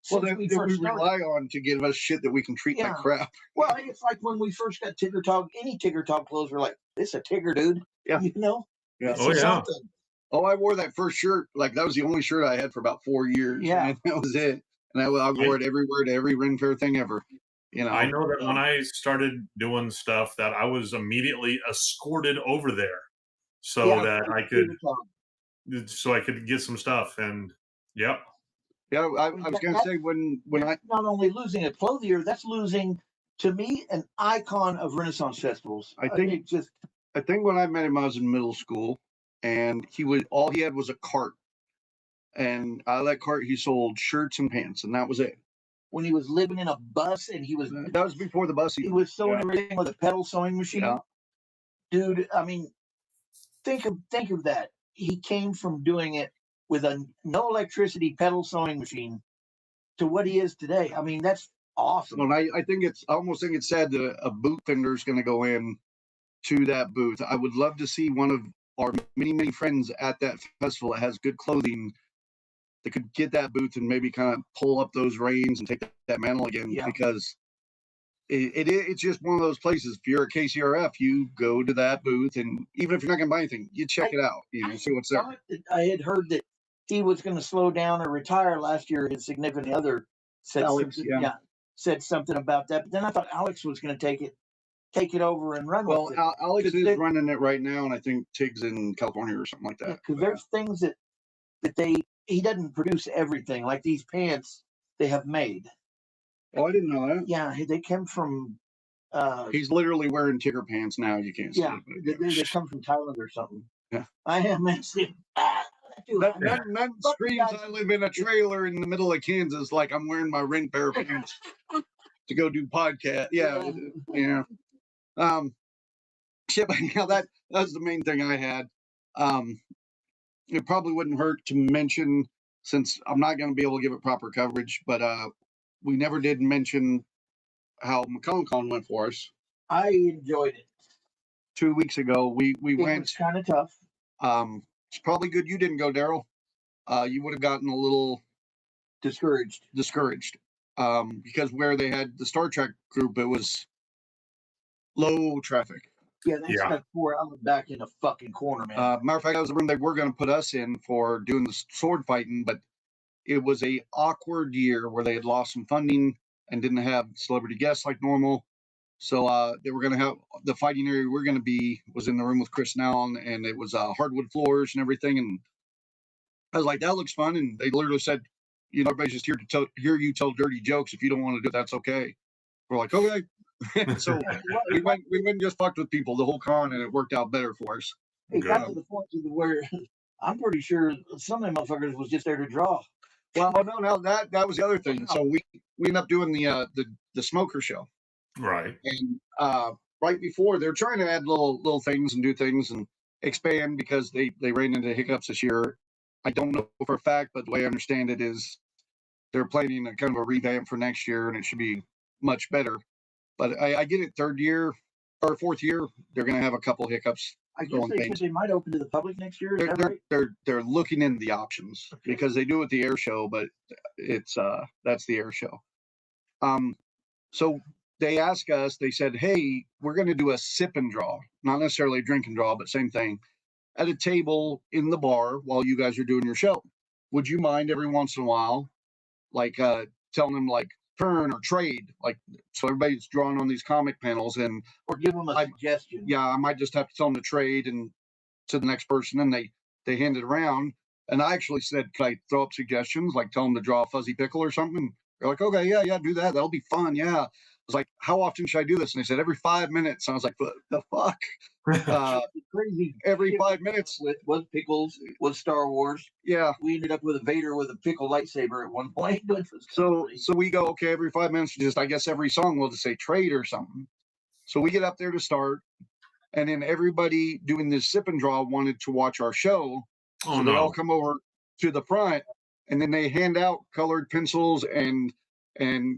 since that we we first started. rely on to give us shit that we can treat like Yeah. crap. Well, it's like when we first got Tigger Talk. Any Tigger Talk clothes were like, "This a Tigger, dude." Yeah. You know. Yeah. It's Oh, yeah. something. Oh, I wore that first shirt. Like that was the only shirt I had for about 4 years. Yeah. And that was it. And I wore it everywhere to every Ren Fair thing ever. You know. I know that when I started doing stuff, that I was immediately escorted over there so Yeah, that I Tigger Talk. could get some stuff. And yep, Yeah, I was gonna say when I That's not only losing a clothier, that's losing, to me, an icon of Renaissance festivals. I think- it just I think when I met him, I was in middle school, and all he had was a cart, and out of that cart he sold shirts and pants, and that was it. when he was living in a bus and he was That was before the bus. he was sewing everything with a pedal sewing machine. Yeah. Dude, I mean, think of that. He came from doing it with a no electricity pedal sewing machine to what he is today. I mean, that's awesome. And I almost think it's sad that a boot vendor is going to go in to that booth. I would love to see one of our many friends at that festival that has good clothing that could get that booth and maybe kind of pull up those reins and take that mantle again. Yeah. Because it's just one of those places. If you're at KCRF, you go to that booth, and even if you're not going to buy anything, you check it out. You know, see what's there. I had heard that he was going to slow down or retire last year. His significant other said Alex, something, yeah. said something about that. But then I thought Alex was going to take it over and run Well, with it. Alex Because is they- running it right now, and I think Tig's in California or something like that. Because there's things that he doesn't produce everything. Like these pants they have made. Oh, I didn't know that. Yeah, they come from. He's literally wearing Tigger pants now. You can't see Yeah, it. they come from Thailand or something. Yeah. I am massive. That screams I live in a trailer in the middle of Kansas like I'm wearing my Ren pair of pants to go do podcast. Yeah. Shit, but yeah, that's the main thing I had. It probably wouldn't hurt to mention, since I'm not going to be able to give it proper coverage, but we never did mention how McConcon went for us. I enjoyed it. 2 weeks ago, we It went. was kind of tough. It's probably good you didn't go, Daryl. You would have gotten a little Discouraged. discouraged because where they had the Star Trek group, it was low traffic. Yeah, they Yeah. spent 4 hours back in the fucking corner, man. Matter of fact, that was the room they were going to put us in for doing the sword fighting, but it was a awkward year where they had lost some funding and didn't have celebrity guests like normal. So they were going to have the fighting area we're going to be was in the room with Chris Nallon, and it was hardwood floors and everything. And I was like, that looks fun. And they literally said, you know, everybody's just here to hear you tell dirty jokes. If you don't want to do it, that's okay. We're like, okay. So we went and just fucked with people the whole con, and it worked out better for us. It Good. got to the point to where I'm pretty sure some of them motherfuckers was just there to draw. Well, no, that was the other thing. So we ended up doing the smoker show, right. and right before they're trying to add little things and do things and expand because they ran into hiccups this year. I don't know for a fact, but the way I understand it is they're planning a kind of a revamp for next year, and it should be much better. But I get it, third year or fourth year, they're going to have a couple hiccups. I guess Going they said things. they might open to the public next year. Is They're that they're, right? they're looking into the options because they do it at the air show, but it's that's the air show. So they asked us. They said, "Hey, we're going to do a sip and draw, not necessarily a drink and draw, but same thing, at a table in the bar while you guys are doing your show. Would you mind every once in a while, like telling them like turn or trade, like so everybody's drawing on these comic panels and Or give them a suggestion. yeah, I might just have to tell them to trade and to the next person, and they hand it around. And I actually said, can I throw up suggestions, like tell them to draw a fuzzy pickle or something? They're like, okay, yeah, do that. That'll be fun. Yeah. I was like, how often should I do this? And they said every 5 minutes. And I was like, what the fuck? It's crazy. Every 5 minutes. With pickles, with Star Wars. Yeah. We ended up with a Vader with a pickle lightsaber at one point. So we go, okay, every 5 minutes, just I guess every song we'll just say trade or something. So we get up there to start, and then everybody doing this sip and draw wanted to watch our show. Oh, So they all come over to the front, and then they hand out colored pencils and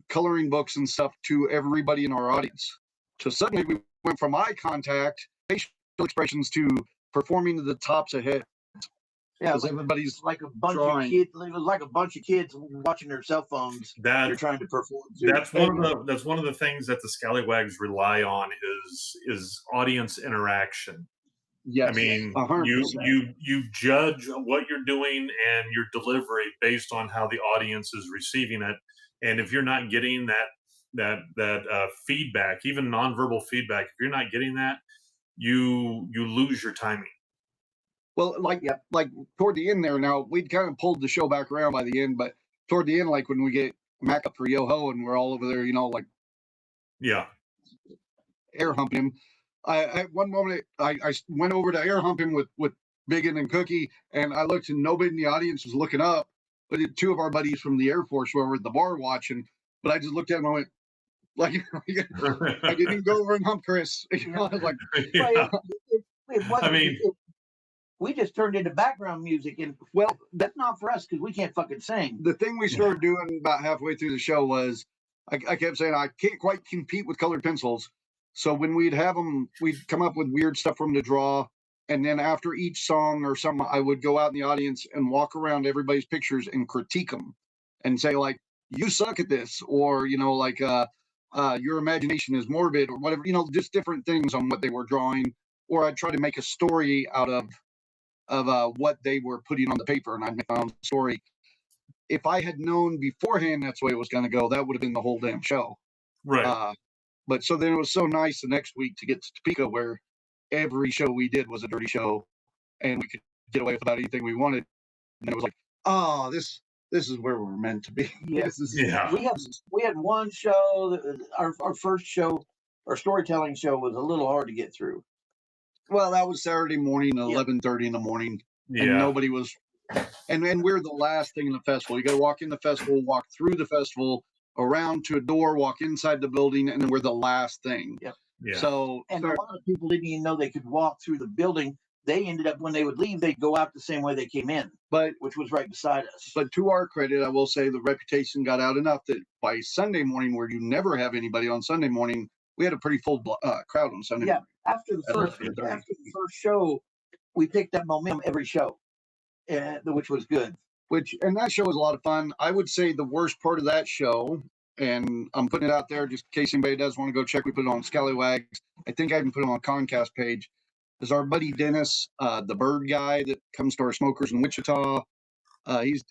coloring books and stuff to everybody in our audience. So suddenly we went from eye contact, facial expressions to performing to the tops of heads. Yeah, Because everybody's like a bunch drawing. of kids. It was like a bunch of kids watching their cell phones. That You're trying to perform. To. that's one of the things that the Scallywags rely on is audience interaction. Yes, I mean, 100%. you judge what you're doing and your delivery based on how the audience is receiving it, and if you're not getting that feedback, even nonverbal feedback, if you're not getting that, you lose your timing. Well, like toward the end there, now we'd kind of pulled the show back around by the end, but toward the end, like when we get Mac up for Yo-Ho and we're all over there, like Yeah. air humping him. At one moment, I went over to air hump him with Biggin and Cookie, and I looked and nobody in the audience was looking up, but two of our buddies from the Air Force were over at the bar watching. But I just looked at him and I went, like, I didn't go over and hump Chris. I was like, Yeah. It wasn't, I mean, we just turned into background music, and well, that's not for us because we can't fucking sing. the thing we started doing about halfway through the show was I kept saying I can't quite compete with colored pencils. So when we'd have them, we'd come up with weird stuff for them to draw. And then after each song or something, I would go out in the audience and walk around everybody's pictures and critique them and say, like, you suck at this, or, like, your imagination is morbid, or whatever, just different things on what they were drawing. Or I'd try to make a story out of what they were putting on the paper, and I'd make my own story. If I had known beforehand that's the way it was going to go, that would have been the whole damn show. right. But so then it was so nice the next week to get to Topeka, where every show we did was a dirty show, and we could get away without anything we wanted. And it was like, oh, this is where we're meant to be. Yes. Yeah. We had one show that our first show, our storytelling show, was a little hard to get through. Well, that was Saturday morning, Yeah. 11:30 in the morning, and Yeah. nobody was. And we're the last thing in the festival. You got to walk in the festival, walk through the festival, around to a door, walk inside the building, and then we're the last thing. Yep. Yeah. So And a lot of people didn't even know they could walk through the building. They ended up, when they would leave, they'd go out the same way they came in, but which was right beside us. But to our credit, I will say the reputation got out enough that by Sunday morning, where you never have anybody on Sunday morning, we had a pretty full crowd on Sunday. Yeah. morning. After the first show, we picked up momentum every show, which was good. And that show was a lot of fun. I would say the worst part of that show, and I'm putting it out there just in case anybody does want to go check, we put it on Scallywags. I think I even put it on a Concast page. Is our buddy Dennis, the bird guy that comes to our smokers in Wichita.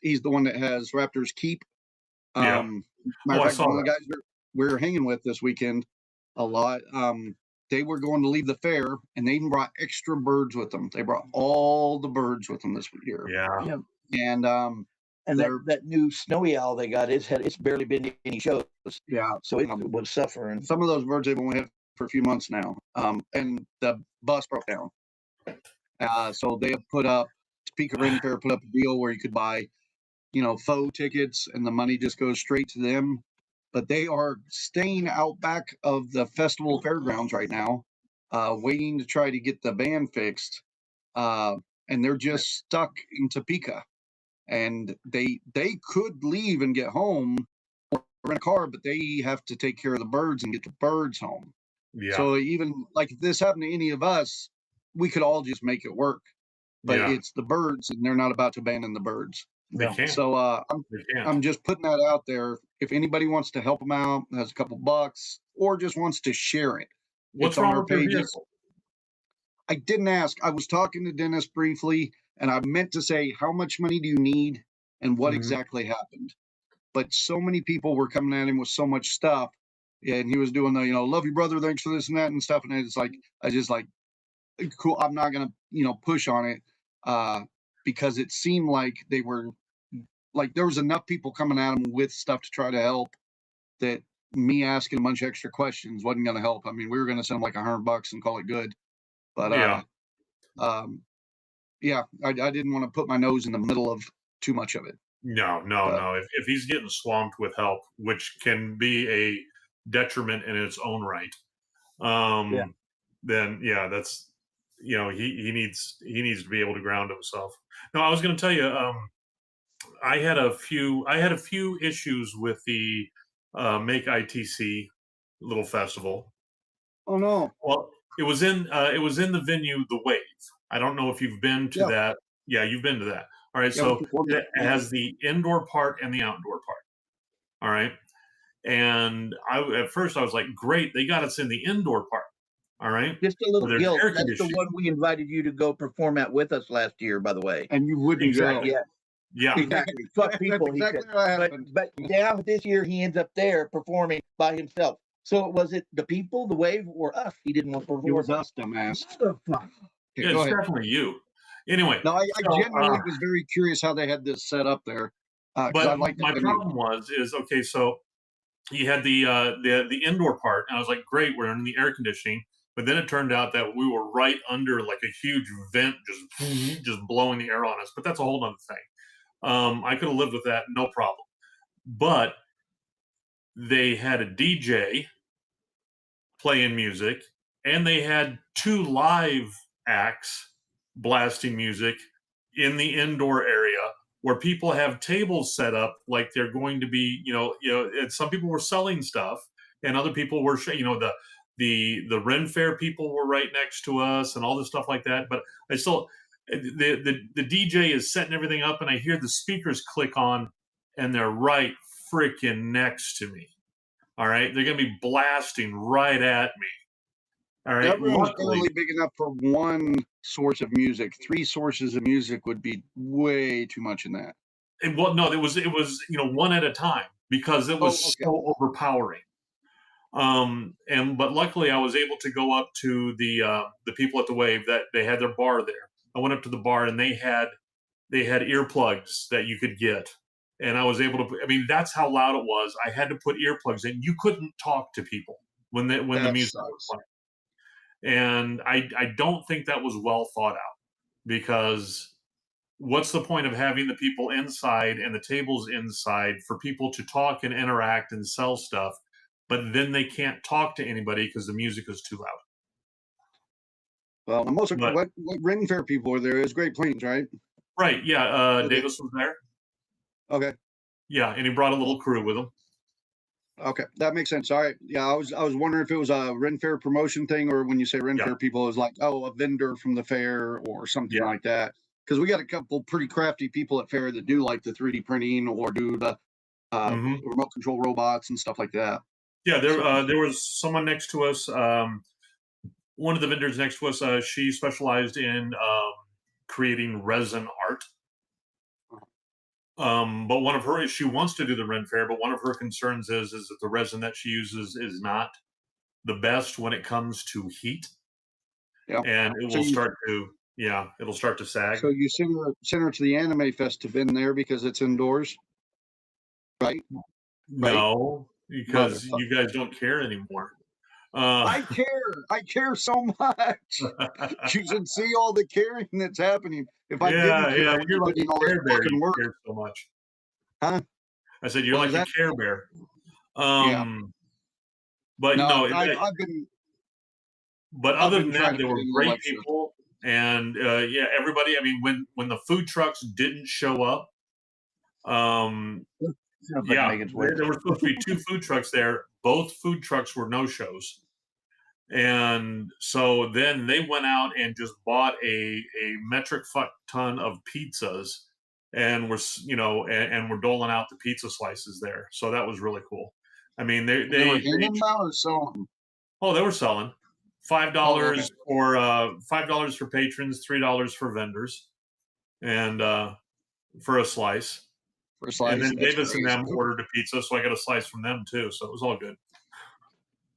He's the one that has Raptors Keep. Yeah. Matter I of fact, saw one of the that. guys we're hanging with this weekend a lot. They were going to leave the fair, and they even brought extra birds with them. They brought all the birds with them this year. Yeah. And And They're- that new snowy owl they got, it's barely been to any shows, yeah, so it was suffering. some of those birds they've only had for a few months now. And the bus broke down. So they have put up, Topeka Ren Fair put up a deal where you could buy, faux tickets, and the money just goes straight to them. but they are staying out back of the festival fairgrounds right now, waiting to try to get the van fixed. And they're just stuck in Topeka, and they could leave and get home or rent a car, but they have to take care of the birds and get the birds home. Yeah. So even like if this happened to any of us, we could all just make it work. But Yeah. it's the birds, and they're not about to abandon the birds. They No. can't. So They can't. I'm just putting that out there. If anybody wants to help them out, has a couple bucks, or just wants to share it, What's it's on wrong our with your pages. vehicle? I didn't ask. I was talking to Dennis briefly, and I meant to say, how much money do you need and what Mhm. exactly happened? But so many people were coming at him with so much stuff, and he was doing the, love you, brother, thanks for this and that and stuff. And it's like, I just like, cool. I'm not going to, push on it because it seemed like they were like, there was enough people coming at him with stuff to try to help that me asking a bunch of extra questions wasn't going to help. I mean, we were going to send him like $100 and call it good. But Yeah. yeah, I didn't want to put my nose in the middle of too much of it. No. If he's getting swamped with help, which can be a detriment in its own right, then yeah, that's he needs to be able to ground himself. No, I was going to tell you, I had a few issues with the Make ITC little festival. Oh no. Well, it was in the venue The Wave. I don't know if you've been to Yeah. that. Yeah, you've been to that. All right, Yeah, so before it that. has the indoor part and the outdoor part. All right, and at first I was like, great, they got us in the indoor part. All right, Just a little there's guilt. air That's the conditioning. one we invited you to go perform at with us last year, by the way. And you wouldn't Exactly. go. Yeah, Yeah, exactly. Fuck That's people, he exactly said. what happened. But now this year he ends up there performing by himself. So was it the people, the wave, or us? He didn't want to perform. It was us, dumbass. Motherfucker. Okay, yeah, go it's ahead. definitely you. Anyway, No, I so, genuinely was very curious how they had this set up there. 'Cause I but like my problem is okay. So you had the indoor part, and I was like, great, we're in the air conditioning. But then it turned out that we were right under like a huge vent, just blowing the air on us. But that's a whole other thing. I could have lived with that, no problem. But they had a DJ playing music, and they had 2 live acts blasting music in the indoor area where people have tables set up like they're going to be, and some people were selling stuff, and other people were, the Ren Fair people were right next to us, and all this stuff like that. But I still, the DJ is setting everything up, and I hear the speakers click on, and they're right freaking next to me. All right, they're gonna be blasting right at me. All right, that room's luckily, barely big enough for one source of music. 3 sources of music would be way too much in that. no, it was one at a time because it was okay. so overpowering. But luckily I was able to go up to the people at the Wave that they had their bar there. I went up to the bar and they had earplugs that you could get. And I was able to, I mean, that's how loud it was. I had to put earplugs in. You couldn't talk to people when the music was playing. And I don't think that was well thought out, because what's the point of having the people inside and the tables inside for people to talk and interact and sell stuff, but then they can't talk to anybody because the music is too loud? Well, most of But- what Ren Fair people were there. It was Great Plains, right? Right. Yeah. Okay. Davis was there. Okay. Yeah. And he brought a little crew with him. Okay, that makes sense. All right. Yeah, I was wondering if it was a Ren Fair promotion thing, or when you say Ren Yeah. Fair people, is like, oh, a vendor from the fair or something Yeah. like that. Because we got a couple pretty crafty people at fair that do like the 3D printing or do the Mhm. remote control robots and stuff like that. Yeah. There was someone next to us. One of the vendors next to us, she specialized in creating resin art. But she wants to do the Ren Fair, but one of her concerns is that the resin that she uses is not the best when it comes to heat. Yeah. And it So will you- it'll start to sag. So you send her to the Anime Fest to bin there because it's indoors, right? No, because Motherfucker. you guys don't care anymore. I care so much. You should see all the caring that's happening. If I yeah, didn't care, I would you're be like doing a all this Care Bear. fucking You work. care so much. Huh? I said you're What like was a that? Care Bear. But No, no, I've been but I've other been than trying that, to they get were into great lecture. people, and yeah, everybody. I mean, when the food trucks didn't show up, Sounds like yeah, Megan's way. there were supposed to be 2 food trucks there. Both food trucks were no shows, and so then they went out and just bought a metric fuck ton of pizzas, and and were doling out the pizza slices there. So that was really cool. I mean, They were handing them out or selling them? oh, they were selling Oh, okay. $5 for patrons, $3 for vendors, and for a slice. For a And slice. then That's Davis and them crazy. ordered a pizza, so I got a slice from them too. So it was all good.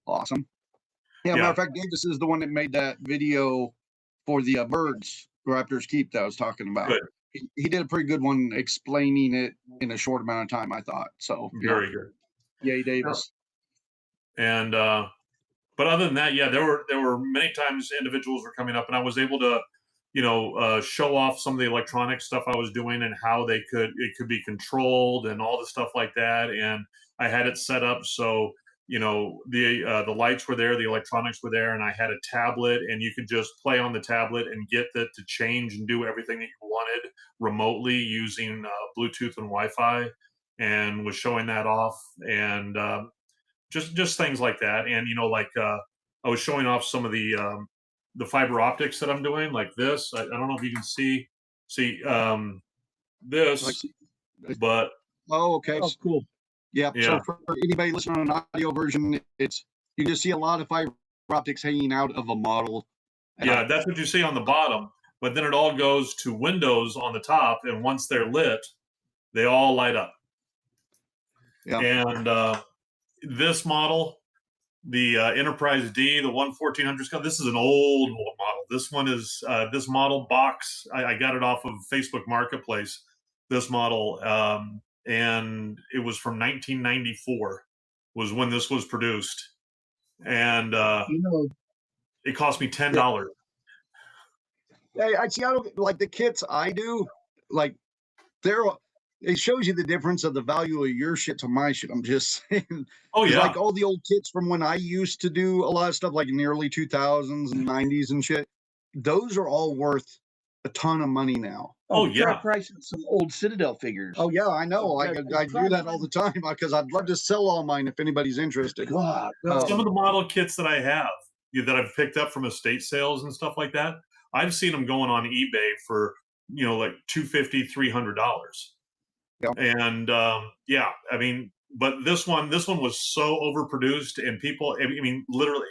Awesome. Yeah, matter Yeah. of fact, Davis is the one that made that video for the birds, Raptors Keep, that I was talking about. Good. He did a pretty good one explaining it in a short amount of time, I thought. So, yeah, Very good. yay, Davis. And but other than that, yeah, there were many times individuals were coming up, and I was able to, show off some of the electronic stuff I was doing and how it could be controlled and all the stuff like that. And I had it set up so the lights were there, the electronics were there, and I had a tablet, and you could just play on the tablet and get that to change and do everything that you wanted remotely using Bluetooth and Wi-Fi, and was showing that off. And just things like that. And I was showing off some of the fiber optics that I'm doing, like this. I don't know if you can see this, but Oh, okay. Oh, cool. Yeah. yeah. So for anybody listening on an audio version, you just see a lot of fiber optics hanging out of a model. And Yeah, that's what you see on the bottom, but then it all goes to windows on the top, and once they're lit, they all light up. Yeah. And this model, the Enterprise D, the 1400 scale, this is an old model. This one is this model box. I got it off of Facebook Marketplace. This model, and it was from 1994, was when this was produced, and it cost me $10. Hey, I see. I don't like the kits I do. Like, it shows you the difference of the value of your shit to my shit. I'm just saying. Oh yeah, Like all the old kits from when I used to do a lot of stuff, like in the early 2000s and 90s and shit. Those are all worth a ton of money now. Oh, try yeah. pricing some old Citadel figures. Oh yeah, I know. I Yeah, do that all the time because I'd love to sell all mine if anybody's interested. God, Some of the model kits that I have that I've picked up from estate sales and stuff like that, I've seen them going on eBay for like $250, $300. Yep. And yeah, I mean, but this one was so overproduced, and people, I mean, literally,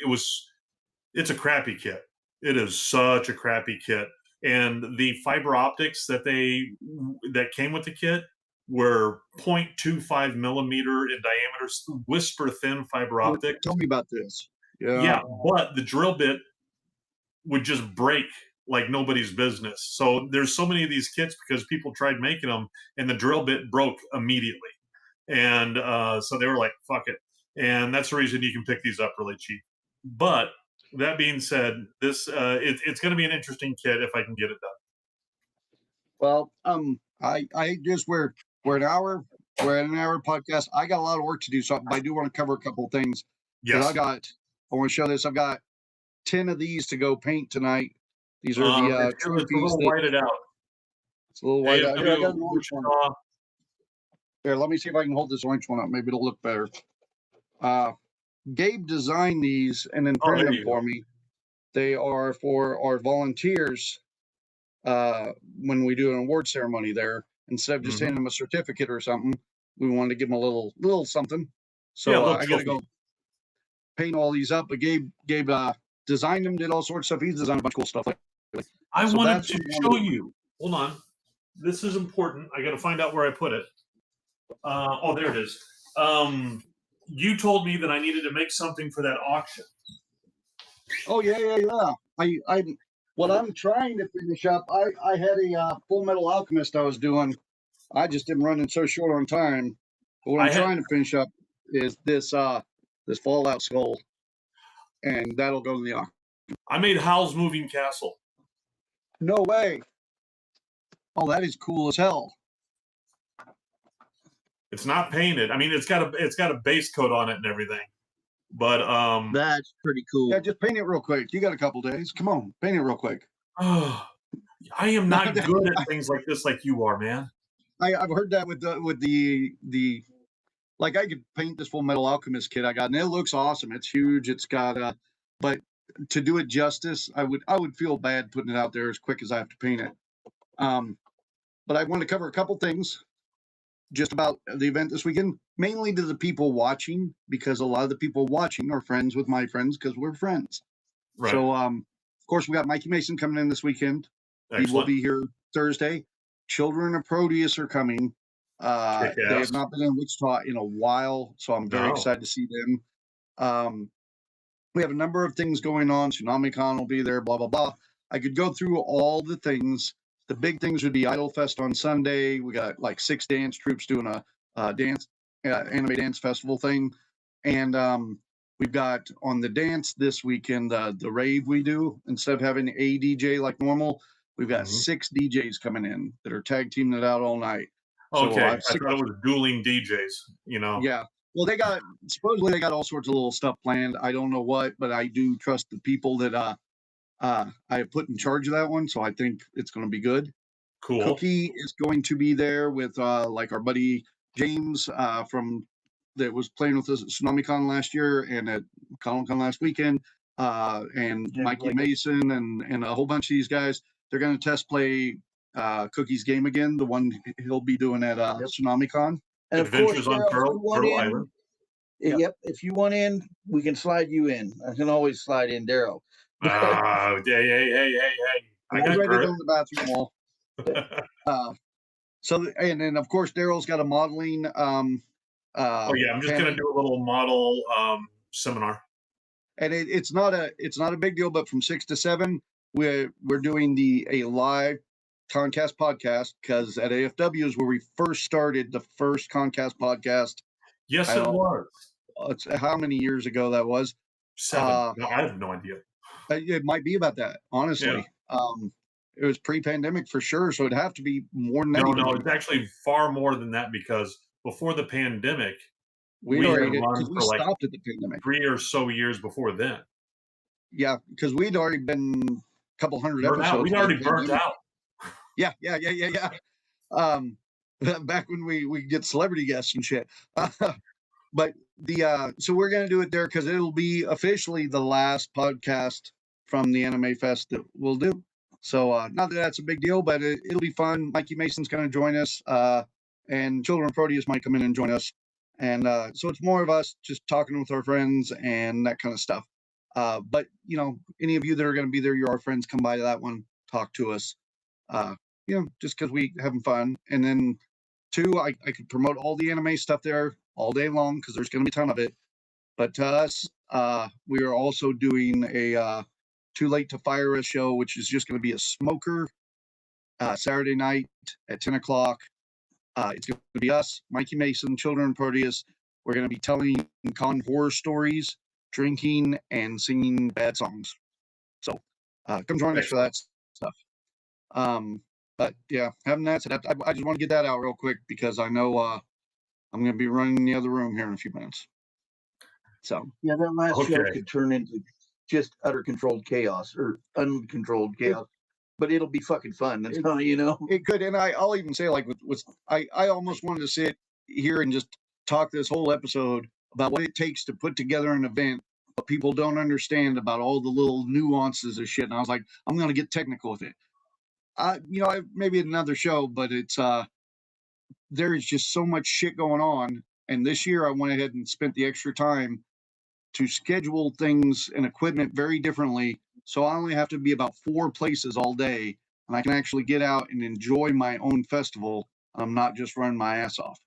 it's a crappy kit. It is such a crappy kit. And the fiber optics that came with the kit were 0.25 millimeter in diameter, whisper thin fiber optic. Tell me about this. Yeah, but the drill bit would just break like nobody's business. So there's so many of these kits because people tried making them, and the drill bit broke immediately. And so they were like, fuck it. And that's the reason you can pick these up really cheap. But that being said, this it's going to be an interesting kit if I can get it done. Well, I just we're an hour podcast. I got a lot of work to do, so I do want to cover a couple of things. Yes. I want to show this. I've got 10 of these to go paint tonight. These are the it's a little whited out. It's a little white out. Here, I got an AFW, orange one. Wichita. Here, let me see if I can hold this orange one up. Maybe it'll look better. Gabe designed these and then printed there them you for me. They are for our volunteers when we do an award ceremony there. Instead of just handing them a certificate or something, we wanted to give them a little something. So Yeah, I got to go paint all these up. But Gabe designed them, did all sorts of stuff. He's designed a bunch of cool stuff. I So wanted that's to what show you. Hold on. This is important. I got to find out where I put it. Oh, there it is. You told me that I needed to make something for that auction. Oh yeah. What I'm trying to finish up. I had a Full Metal Alchemist I was doing. I just am running so short on time. But what I'm trying to finish up is this Fallout skull, and that'll go in the auction. I made Hal's Moving Castle. No way. Oh, that is cool as hell. It's not painted. I mean, it's got a base coat on it and everything. But That's pretty cool. Yeah, just paint it real quick. You got a couple days. Come on, paint it real quick. I am not good at things like this, like you are, man. I've heard that with the like I could paint this Full Metal Alchemist kit I got, and it looks awesome. It's huge. It's got but to do it justice, I would feel bad putting it out there as quick as I have to paint it. But I want to cover a couple things just about the event this weekend, mainly to the people watching, because a lot of the people watching are friends with my friends because we're friends. Right. So, of course, we got Mikey Mason coming in this weekend. Excellent. He will be here Thursday. Children of Proteus are coming. They have not been in Wichita in a while, so I'm very excited to see them. We have a number of things going on. TsunamiCon will be there, blah, blah, blah. I could go through all the things. The big things would be Idol Fest on Sunday. We got like 6 dance troops doing a dance, anime dance festival thing. And we've got on the dance this weekend, the rave we do. Instead of having a DJ like normal, we've got 6 DJs coming in that are tag teaming it out all night. Okay, So, I thought it was dueling DJs, you know. Yeah. Well, supposedly they got all sorts of little stuff planned. I don't know what, but I do trust the people that I put in charge of that one, so I think it's going to be good. Cool. Cookie is going to be there with like our buddy James from that was playing with us at TsunamiCon last year and at ColonCon last weekend, and Mikey Mason and a whole bunch of these guys. They're going to test play Cookie's game again, the one he'll be doing at TsunamiCon. And of course, Adventures on Pearl Island. Yep. If you want in, we can slide you in. I can always slide in Daryl. Hey. I got right Kurt. on the bathroom wall. So, and then of course, Daryl's got a modeling. I'm just going to do a little model seminar. And it's not a big deal, but from 6 to 7, we're doing a live Concast podcast, because at AFW is where we first started the first Concast podcast. Yes, it was. It's how many years ago that was? 7. No, I have no idea. It might be about that, honestly. Yeah. It was pre-pandemic for sure, so it'd have to be more than that. No, it's actually far more than that, because before the pandemic, we had run we for like stopped at the pandemic 3 or so years before then. Yeah, because we'd already been a couple hundred episodes. We'd already burnt out. Yeah. Back when we get celebrity guests and shit. But so we're gonna do it there because it'll be officially the last podcast from the Anime Fest that we'll do. So not that that's a big deal, but it'll be fun. Mikey Mason's gonna join us, and Children of Proteus might come in and join us. And so it's more of us just talking with our friends and that kind of stuff. But any of you that are gonna be there, you're our friends, come by to that one, talk to us. Just because we having fun. And then 2, I could promote all the anime stuff there all day long because there's going to be a ton of it. But to us, we are also doing a Too Late to Fire Us show, which is just going to be a smoker Saturday night at 10 o'clock. It's going to be us, Mikey Mason, Children of Proteus. We're going to be telling con horror stories, drinking, and singing bad songs. So come join us for that stuff. But yeah, having that said, I just want to get that out real quick because I know I'm going to be running in the other room here in a few minutes. So yeah, that last show could turn into just utter controlled chaos or uncontrolled chaos, but it'll be fucking fun. That's how it could. And I'll even say, like, I almost wanted to sit here and just talk this whole episode about what it takes to put together an event, but people don't understand about all the little nuances of shit. And I was like, I'm going to get technical with it. Maybe another show, but it's there is just so much shit going on. And this year I went ahead and spent the extra time to schedule things and equipment very differently. So I only have to be about 4 places all day, and I can actually get out and enjoy my own festival. I'm not just running my ass off.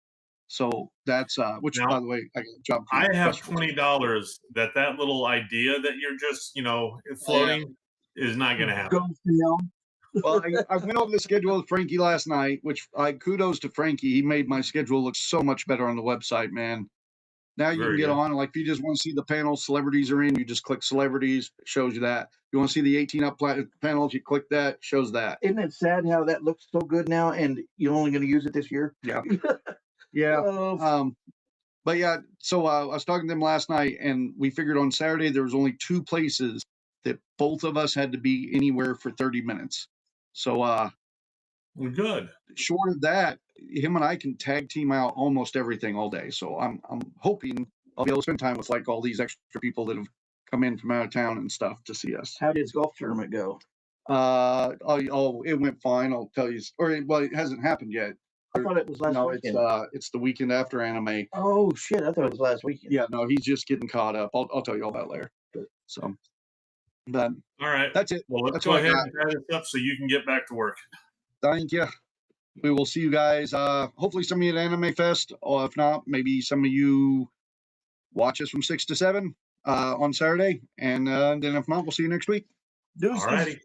So that's which, by the way, I got a job. I have $20 that little idea that you're just floating is not going to happen. Well, I went over the schedule with Frankie last night, which kudos to Frankie. He made my schedule look so much better on the website, man. Now you can get on, like, if you just want to see the panel celebrities are in, you just click celebrities, it shows you that. You want to see the 18 up panels, you click that, shows that. Isn't it sad how that looks so good now and you're only going to use it this year? Yeah. Yeah. Oh, But yeah, so I was talking to them last night, and we figured on Saturday there was only 2 places that both of us had to be anywhere for 30 minutes. So Well, good. short of that, him and I can tag team out almost everything all day. So I'm hoping I'll be able to spend time with like all these extra people that have come in from out of town and stuff to see us. how did his golf tournament go? It went fine. I'll tell you, well, it hasn't happened yet. I thought it was last No, weekend. it's the weekend after anime. Oh shit! I thought it was last weekend. Yeah, no, he's just getting caught up. I'll tell you all that later. So, but All right. that's it. Well, let's That's go what I ahead got. and tie this up so you can get back to work. Thank you. We will see you guys. Hopefully some of you at Anime Fest, or if not, maybe some of you watch us from 6 to 7 on Saturday. And then if not, we'll see you next week. Deuces. All righty.